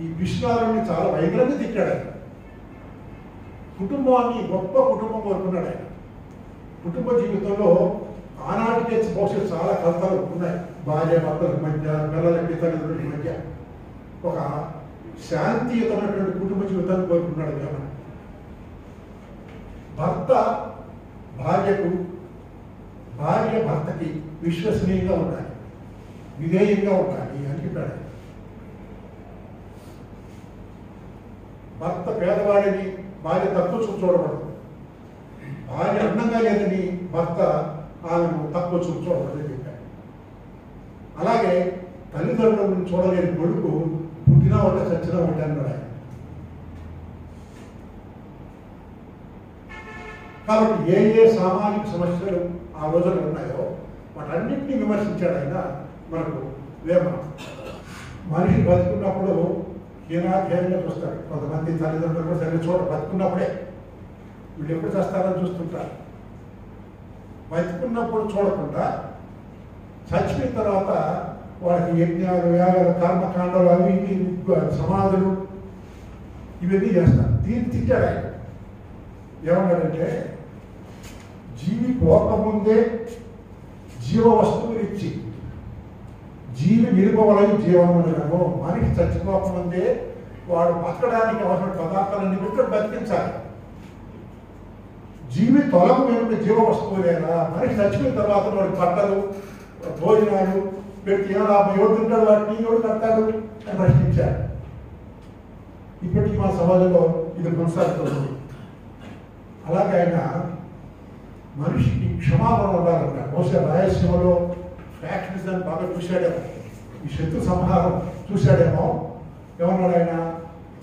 Speaker 9: ఈ పిసినారుని చాలా భయంకరంగా తిట్టాడు ఆయన. కుటుంబాన్ని గొప్ప కుటుంబం కోరుకున్నాడు ఆయన. కుటుంబ జీవితంలో ఆనాటికే బహుశా చాలా కలతలు ఉన్నాయి. భార్య భర్తల మధ్య, పిల్లలకి తల్లిదండ్రుల మధ్య ఒక శాంతియుతమైనటువంటి కుటుంబ జీవితాన్ని కోరుకున్నాడు వేమన. భర్త భార్యకు, భార్య భర్తకి విశ్వసనీయంగా ఉండాలి, విధేయంగా ఉండాలి అని చెప్పాడు. భర్త పేదవాడిని భార్య తక్కువ చూడకూడదు. భార్య అందంగా లేదని భర్త ఆమెను తక్కువ చూడకూడదని చెప్పాడు. అలాగే తల్లిదండ్రులను చూడలేని కొడుకు పుట్టినా ఒకటే చచ్చినా ఒకటే అన్నాడు ఆయన. కాబట్టి ఏ ఏ సామాజిక సమస్యలు ఆ రోజుల్లో ఉన్నాయో వాటన్నింటినీ విమర్శించాడు ఆయన. మనకు వేమన మనిషి బతుకున్నప్పుడు హీనాధ్యాయంగా చూస్తాడు. కొంతమంది తల్లిదండ్రులు కూడా సరిగ్గా బతుకున్నప్పుడే వీళ్ళు ఎప్పుడు చేస్తారని చూస్తుంటారు. బతుకున్నప్పుడు చూడకుండా చచ్చిపోయిన తర్వాత వాళ్ళకి యజ్ఞాలు, యాగాలు, కర్మకాండాలు, అవి సమాధులు ఇవన్నీ చేస్తారు. దీన్ని తిట్టాడు ఆయన. ఏమన్నాడంటే జీవి పోకముందే జీవ వస్తువులు ఇచ్చి జీవి నిలుపవలై జీవనము. మనిషి చచ్చిపోకముందే వాడు బతకడానికి అవసరం పదార్థాలన్నీ పెట్టి బతికించాలి. జీవి తొలగు వెనుక జీవ వస్తువులేనా? మనిషి చచ్చిపోయిన తర్వాత వాడు బట్టలు, భోజనాలు పెట్టి ఎవరు తింటాడు, వాటిని ఎవరు కడతాడు అని ప్రశ్నించాడు. ఇప్పటికీ మన సమాజంలో ఇది కొనసాగుతుంది. అలాగే ఆయన మనిషికి క్షమాపణ ఉండాలన్న. బహుశా రాయలసీమలో ఫ్యాక్షనిజం బాగా చూశాడేమో, ఈ శత్రు సంహారం చూశాడేమో. ఏమన్నాడు ఆయన?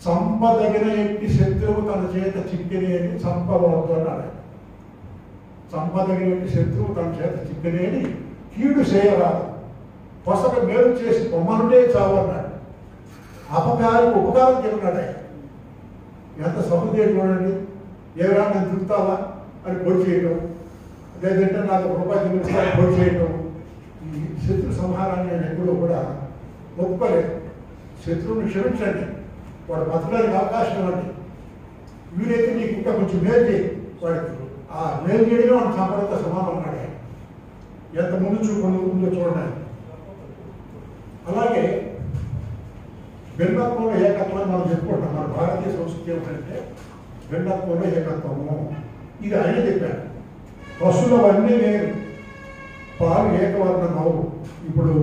Speaker 9: చంపదగిన ఎట్టి శత్రువు తన చేత చిక్కినేని చంపవద్దు అన్నాడు. చంపదగిన ఎట్టి శత్రువు తన చేత చిక్కినేని కీడు చేయరాదు, పొసక మేలు చేసి పొమ్మనుండే చావు అన్నాడు. అపకారికి ఉపకారం చెప్పినాడు ఆయన. ఎంత సహృదయం చూడండి. ఎవరైనా నేను తిరుగుతావా అని పొడి చేయటం, లేదంటే నాకు రూపాయలు నిమిషాలు పొడి చేయటం. ఈ శత్రు సంహారాన్ని నేను ఎప్పుడూ కూడా ఒప్పుకోలేదు. శత్రువుని క్షమించండి, వాడు బతకడానికి అవకాశం ఇవ్వండి. వీలైతే నీకు ఇంకా కొంచెం మేలు చేయి వాడికి. ఆ మేలు చేయడమే వాడిని సంపదతో సమానం అన్నాడు ఆయన. ఎంత ముందు ఉందో చూడండి. అలాగే భిన్నత్వంలో ఏకత్వం మనం చెప్పుకుంటాం. మన భారతీయ సంస్కృతి ఏమిటంటే భిన్నత్వంలో ఏకత్వము. ఇది ఆయన చెప్పాడు. పశువులవన్నీ వేరు, పాలు ఏకవర్ణమవు. ఇప్పుడు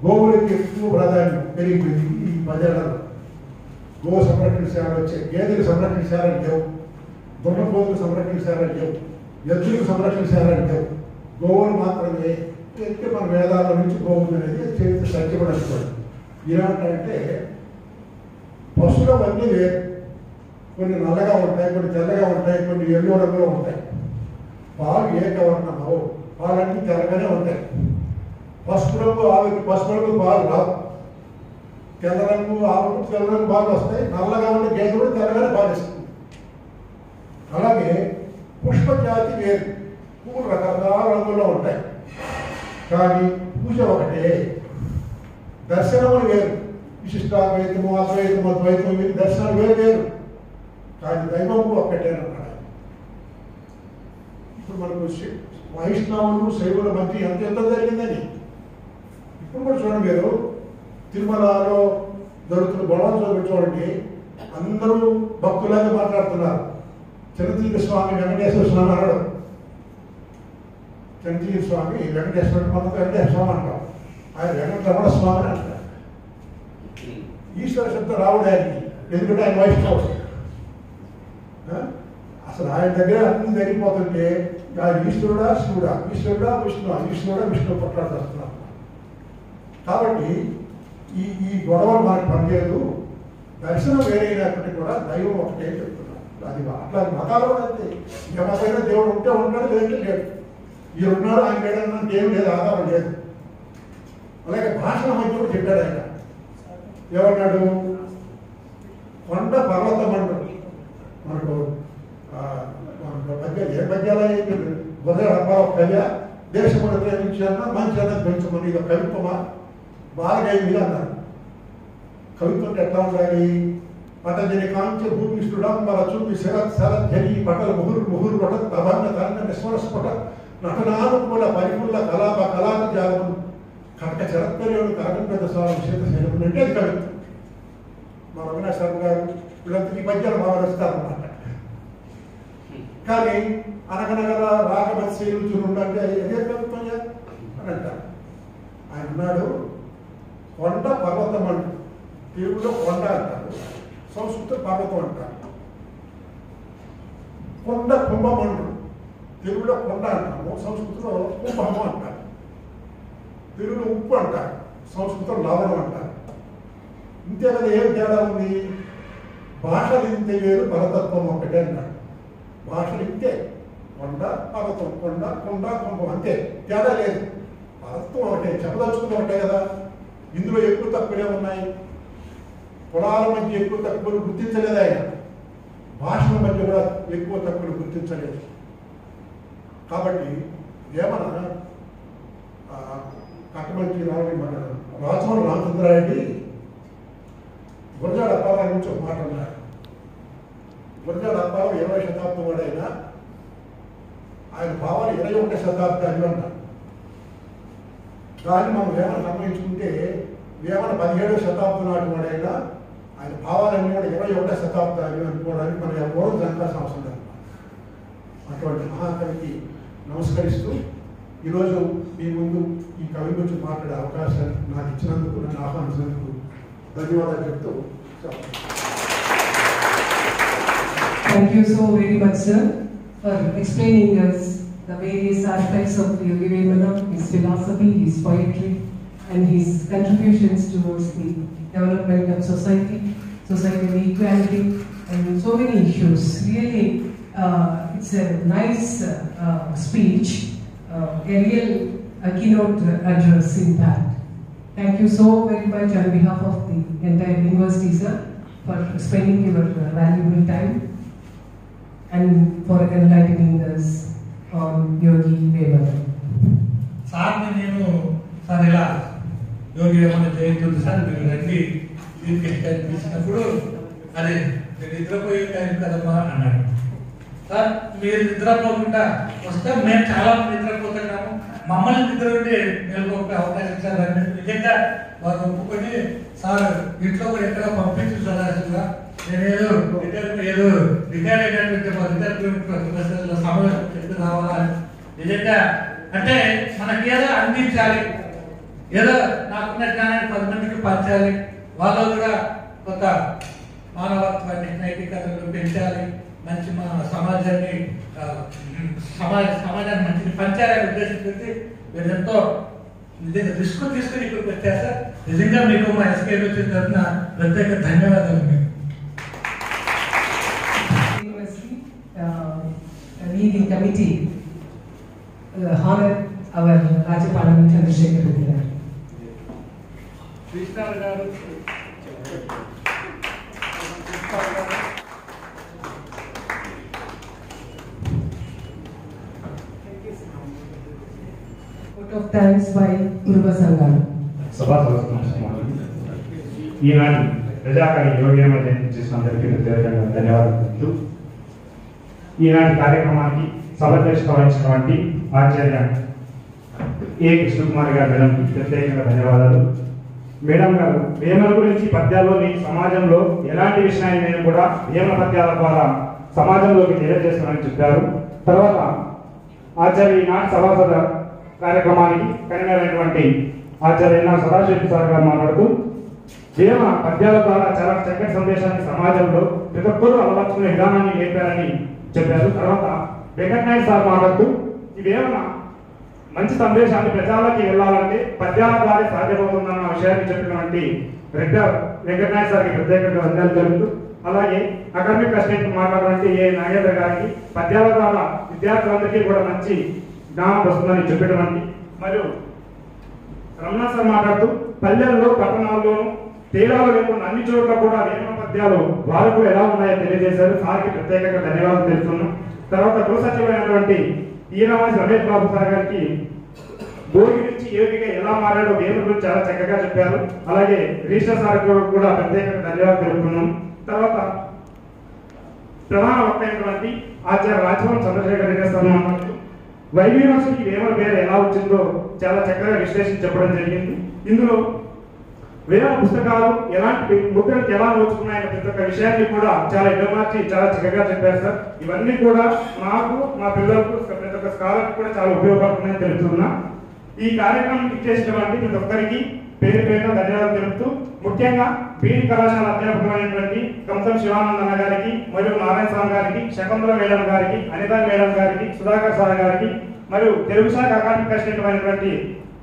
Speaker 9: గోవులకి ఎక్కువ ప్రాధాన్యం పెరిగిపోయింది ఈ 10 ఏళ్లలో. గో సంరక్షణశాలలు వచ్చాయి. గేదెలు సంరక్షణశాలలు లేవు, దున్నపోతులు సంరక్షణశాలలు లేవు, ఎద్దులకు సంరక్షణశాలలు లేవు. గోవులు మాత్రమే. అయితే మన వేదాల నుంచి గోవులు అనేది చరిత్ర సత్యపడకపోవడం. ఏమంటే పశువులవన్నీ వేరు. కొన్ని నల్లగా ఉంటాయి, కొన్ని తెల్లగా ఉంటాయి, కొన్ని ఎల్లో రంగులో ఉంటాయి. పాలు ఏకవర్ణమవు, పాలన్నీ తెల్లగానే ఉంటాయి. పసుపు రంగు ఆవుకి పసుపు రంగు పాలు రావు. తెల్ల రంగు ఆవుకు తెల్ల రంగు పాలు వస్తాయి. నల్లగా ఉండే గేదె కూడా తెల్లగానే పాలిస్తుంది. అలాగే పుష్పజాతి వేరు, పువ్వులు రకరకాల రంగుల్లో ఉంటాయి. కానీ పూజ ఒకటే. దర్శనములు వేరు, విశిష్టాద్వైతము, అద్వైతము, అద్వైతం, వీరి దర్శనాలు వేరు వేరు. కానీ దైవము ఒక్కటేనన్నాడు. ఇప్పుడు మనకు వైష్ణవులు శైవుల మధ్య ఎంత యుద్ధం జరిగిందని ఇప్పుడు కూడా చూడండి. మీరు తిరుమలలో జరుగుతున్న గొడవలు చూడండి. అందరూ భక్తులాగా మాట్లాడుతున్నారు. చిరంజీవి స్వామి వెంకటేశ్వర స్వామి అన్నాడు. చిరంజీవి స్వామి వెంకటేశ్వర మనం వెంకటేశ్వర స్వామి అంటాం, ఆయన వెంకటరమణ స్వామి అని అంటారు. ఈశ్వర శబ్దం రావుడు ఆయనకి, ఎందుకంటే ఆయన వైష్ణవుడు. అసలు ఆయన దగ్గర అన్ని జరిగిపోతుంటే ఆయన ఈశ్వరుడా శివుడా, ఈశ్వరుడా విష్ణువు కొట్లాడుతూ వస్తున్నాం. కాబట్టి ఈ గొడవలు మనకు పనిచేయదు. దర్శనం వేరైనప్పటికీ కూడా దైవం ఒకటే చెప్తున్నాం. అది అట్లా మతాలు అంతే, ఎవరైనా దేవుడు ఉంటే ఉంటాడు, లేదంటే లేడు. ఈ ఉన్నాడు ఆయన లేడన్నా దేవుడు లేదు, ఆధారం లేదు. అలాగే భాషల మధ్య కూడా చెప్పాడు ఆయన. ఏమన్నాడు? కొండ పర్వతమండు మనకు పద్యాలు ఏ పద్యాలు గొర్రె అబ్బాయి కవ్య దేశముడు ప్రేమించాలన్నా మంచి అన్నది పెంచమని ఇది కవిత్వమా బాగా ఇది అన్నారు. కవిత్వం ఎట్లా ఉండాలి? పటజని కాంచ భూమిష్ఠుడంబర చూపి శరధ్యని పటల ముహురు పట తభంగ తరంగ నిస్వరస్ఫుట నటనానుకూల పరిపూర్ణ కళాకు జాగము కనక శరత్కర్యుడు కనకం పెద్ద స్వామి చేత శరీరం అంటే అది కవిత్వం. మా అవినాష్ శర్మ గారు వీళ్ళంతా ఈ పద్యాలు బాగా రచిస్తారన్నమాట. కానీ అనగనగర రాగమత్స్యులుంటే అదే కవిత్వం అని అంటారు. ఆయన ఉన్నాడు. కొండ పర్వతం అంటారు, తెలుగులో కొండ అంటారు, సంస్కృత పర్వతం అంటారు. కొండ కుంభం అంటారు, తెలుగులో కొండ అంటాము, సంస్కృతిలో కుంభము అంటారు. తెలుగులో ఉప్పు అంటారు, సంస్కృతం లవణం అంటారు. ఇంతే కదా, ఏం తేడా ఉంది? భాషలు ఇంతే వేరు, పరతత్వం ఒకటే అన్నాడు. భాషలు ఇంతే, కొండ పర్వతం, కొండ కుంభం అంతే, తేడా లేదు. పరతత్వం ఒకటే, చెప్పదలుచుకుంటూ ఒకటే కదా. ఇందులో ఎక్కువ తక్కువలే ఉన్నాయి. కులాల మధ్య ఎక్కువ తక్కువలు గుర్తించలేదు ఆయన, భాషల మధ్య కూడా ఎక్కువ తక్కువలు గుర్తించలేదు. కాబట్టి ఏమన్నా కట్టమంచి మన రాజమౌళి రామచంద్రారెడ్డి గురజాడ అప్పారావు గురించి ఒక మాట అన్నారు. గురజాడ అప్పారావు 20వ శతాబ్దం వాడైనా ఆయన భావాలు 21వ శతాబ్దాలు అన్నారు. దాన్ని మనం వేమన గమనించుకుంటే వేమన 17వ శతాబ్దం నాటి వాడైనా ఆయన భావాలన్నీ కూడా 21వ శతాబ్దాలు అనుకోవడానికి మనం ఎవరో జనకాల్సిన అవసరం లేదు. అటువంటి మహాకవికి నమస్కరిస్తూ ఈరోజు మీ ముందు ఈ కవి గురించి మాట్లాడే అవకాశాన్ని నాకు ఇచ్చినందుకు, నన్ను ఆహ్వానించినందుకు ధన్యవాదాలు చెప్తూ
Speaker 3: Thank you so very much, sir, for explaining us the various aspects of Yogi Vemana, his philosophy, his poetry, and his contributions towards the development of society, social equality, and so many issues. Really, it's a nice speech, a real keynote address, in fact. Thank you so very much on behalf of the entire university, sir, for spending your valuable time and for enlightening us on Yogi Vemana.
Speaker 4: సార్ని నేను సార్ ఇలా యోగి వేమన జయంతి ఉంది సార్, మీరు రండి దీనికి పిలిచినప్పుడు అదే నేను నిద్రపోయే టైం కదమ్మా అన్నాడు. సార్ మీరు నిద్రపోకుండా వస్తే మేము చాలా నిద్రపోతున్నాము, మమ్మల్ని నిద్ర ఉండి నెలకొక అవకాశం సార్ అన్నట్టు నిజంగా వారు ఒప్పుకొని సార్ ఇంట్లో కూడా ఎక్కడ పంపించు సదాశివగా నేనేదో రిటైర్ అయినటువంటి ప్రొఫెసర్ల సమావేశం చెప్పి రావాలా. నిజంగా అంటే మనకేదో అందించాలి, ఏదో నాకున్న జ్ఞానాన్ని 10 మందికి పంచాలి, వాళ్ళు కూడా కొంత మానవత్వాన్ని నైతికతను పెంచాలి, మంచి మన సమాజాన్ని సమాజాన్ని మంచిని పంచాలనే ఉద్దేశంతో మీరు ఎంతో నిజంగా రిస్క్ తీసుకుని ఇక్కడికి వచ్చారు సార్. నిజంగా మీకు మా ఎస్కే వచ్చిన తరఫున ప్రత్యేక ధన్యవాదాలు. మీకు
Speaker 3: leading committee honor our Rajapalam Chandrasekhar Reddy garu.
Speaker 4: Krishnarao గారు
Speaker 3: Vote of thanks by Urva Sangalu.
Speaker 10: ఈనాటి ప్రజాకవి యోగి వేమన జయంతి చేసినందరికీ ధన్యవాదాలు. ఈనాటి కార్యక్రమానికి సభాధ్యక్షత వహించినటువంటి ఆచార్య ఏ కృష్ణకుమార్ గారు మేడంకి ప్రత్యేకంగా ధన్యవాదాలు. మేడం గారు వేమన గురించి పద్యాల్లోని సమాజంలో ఎలాంటి విషయాన్ని కూడా వేమన పద్యాల ద్వారా సమాజంలోకి తెలియజేస్తామని చెప్పారు. తర్వాత ఆచార్య ఈనాటి సభాసద కార్యక్రమానికి కన్వీనర్ ఆచార్య సదాశివ సార్ గారు మాట్లాడుతూ వేమ పద్యాల ద్వారా చాలా చక్కటి సందేశాన్ని సమాజంలో ప్రతి ఒక్కరూ అలవర్చుకునే విధానాన్ని నేర్పారని చెప్పారు. తర్వాత వెంకటనాయక్ సార్ మాట్లాడుతూ ఈ వేమ మంచి సందేశాన్ని ప్రజలకి వెళ్ళాలంటే పద్యాల ద్వారా సాధ్యమవుతుందన్న విషయాన్ని చెప్పినటువంటి వెంకటనాయక్ సార్కి ప్రత్యేకంగా వందనాలు జరుగుతూ, అలాగే అకాడమిక్ అసిస్టెంట్ మాట్లాడాలంటే ఏ నాగేంద్ర గారికి పద్యాల ద్వారా విద్యార్థులందరికీ కూడా మంచి జ్ఞానం వస్తుందని చెప్పినటువంటి, మరియు రమణ సార్ మాట్లాడుతూ పల్లెల్లో పట్టణాల్లోనూ తేడాలు లేకుండా అన్ని చోట్ల కూడా వేమ పద్యాలు వారికి ఎలా ఉన్నాయో తెలియజేశారు. సార్కి ప్రత్యేకంగా ధన్యవాదాలు తెలుస్తున్నాం. తర్వాత గృహ సచివైనటువంటి ఈరామాసి రమేష్ బాబు సార్ గారికి భోగి నుంచి యోగిగా ఎలా మారాడో వేమ గురించి చాలా చక్కగా చెప్పారు. అలాగే రిజిస్టర్ సార్ కూడా ప్రత్యేకంగా ధన్యవాదాలు తెలుపుతున్నాం. తర్వాత ప్రధాన వక్త అయినటువంటి ఆచార్య రాజభవన్ చంద్రశేఖర్ రెడ్డి సార్ మాట్లాడుతూ వైవిధ్యానికి వేమల పేరు ఎలా వచ్చిందో చాలా చక్కగా విశ్లేషణ చెప్పడం జరిగింది. ఇందులో వేమ పుస్తకాలు ఎలాంటి ముద్రలకు ఎలా నోచుకున్నాయన్న ప్రతి ఒక్క విషయాన్ని కూడా చాలా ఎడమార్చి చాలా చక్కగా చెప్పారు సార్. ఇవన్నీ కూడా నాకు మా పిల్లలకు ప్రతి ఒక్క స్కాలర్కి కూడా చాలా ఉపయోగపడుతున్నాయని తెలుస్తున్నా. ఈ కార్యక్రమం ఇచ్చేసినటువంటి ప్రతి ఒక్కరికి పేరు పేరున ధన్యవాదాలు తెలుపుతూ, ముఖ్యంగా బీడి కళాశాల అధ్యాపకులైనటువంటి కంసం శివానందన్న గారికి, మరియు నారాయణ స్వామి గారికి, శకుంతల మేడం గారికి, అనితా మేడం గారికి, సుధాకర్ సార్ గారికి, మరియు తెలుగు శాఖ అకాడమిక్ అసిస్టెంట్ అయినటువంటి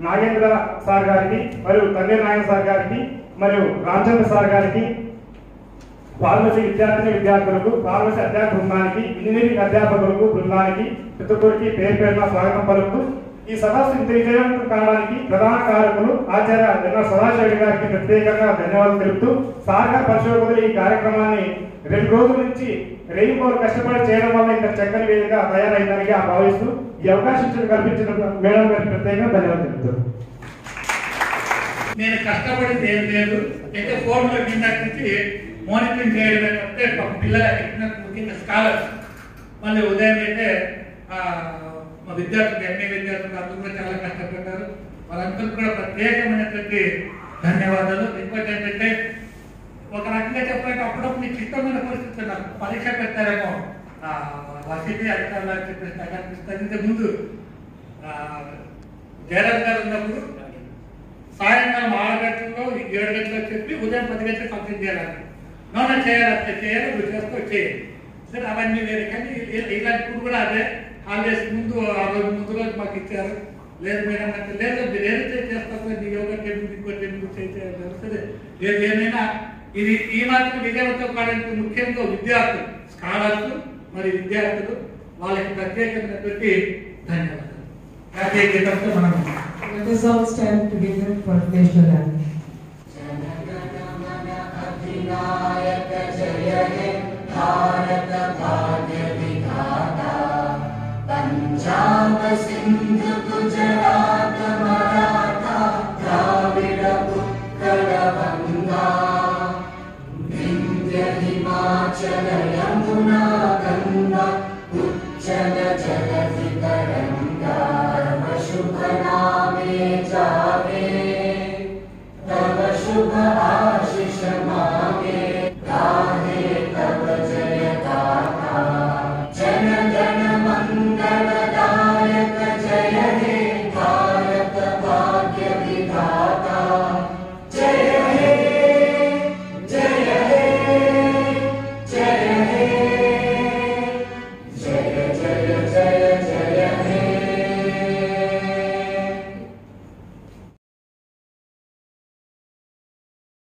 Speaker 10: నాగేంద్ర సార్ గారికి, మరియు తండ్రి నారాయణ సార్ గారికి, మరియు రామచంద్ర సార్ గారికి, ఫార్మసీ విద్యార్థులకు, ఫార్మసీ అధ్యాపక బృందానికి, ఇంజనీరింగ్ అధ్యాపకులకు బృందానికి ప్రతి ఒక్కరికి పేరు పేరున స్వాగతం పలుకుతూ, ఈ సదస్సు ఇంత విజయవంతం కావడానికి ప్రధాన కారకులు ఆచార్య సదాశివ గారికి ప్రత్యేకంగా ధన్యవాదాలు తెలుపుతూ, సార్ గారి పరిశోధకులు ఈ కార్యక్రమాన్ని 2 రోజుల నుంచి రేయింబోలు కష్టపడి చేయడం వల్ల ఇంత చక్కని వేదిక తయారైందని భావిస్తూ ఈ అవకాశం కల్పించిన మేడం గారికి ప్రత్యేకంగా ధన్యవాదాలు తెలుపుతారు.
Speaker 4: నేను కష్టపడింది ఏం లేదు, అయితే ఫోన్లో నిన్నటి నుంచి మానిటరింగ్ చేయడమే తప్పితే పిల్లల ముఖ్యంగా స్కాలర్స్ మళ్ళీ ఉదయం అయితే మా విద్యార్థులు ఎంఏ విద్యార్థులు అందరూ కూడా చాలా కష్టపడ్డారు. వాళ్ళందరికీ కూడా ప్రత్యేకమైనటువంటి ధన్యవాదాలు. ఇంకోటి ఏంటంటే ఒక రకంగా చెప్పాలంటే అప్పుడప్పుడు మీకు ఇష్టమైన పరిస్థితులు నాకు పరీక్ష పెట్టారేమో వర్సిటీ అధికారులు చెప్పేసి నాకు అనిపిస్తుంది. ఇంతకు ముందు జయరాజ్ గారు ఉన్నప్పుడు సాయంకాలం 6 గంటల్లో 7 గంటలకు చెప్పి ఉదయం 10 గంటలకు ఫంక్షన్ చేయాలని నోనా చేయాలి నువ్వు చేసుకో చేయాలి సరే అవన్నీ వేరే. కానీ ఇలాంటి కూడా అదే హాలిడేస్ ముందు ఆ రోజు ముందు రోజు మాకు ఇచ్చారు. లేదు మేడం అంటే లేదు మీరు ఏదైతే చేస్తారో నీ యోగా టెంపుల్ ఇంకో టెంపుల్ చేయాలి సరే లేదు ఏమైనా ఇది ఈ మాత్రం విజయవంతం కావడానికి ముఖ్యంగా విద్యార్థులు స్కాలర్స్ మరి విద్యార్థులు వాళ్ళకి ప్రత్యేకమైనటువంటి ధన్యవాదాలు. ప్రత్యేకంగా మనం
Speaker 3: Let us all stand together for national anthem.
Speaker 11: Punjab Sindhu Gujarat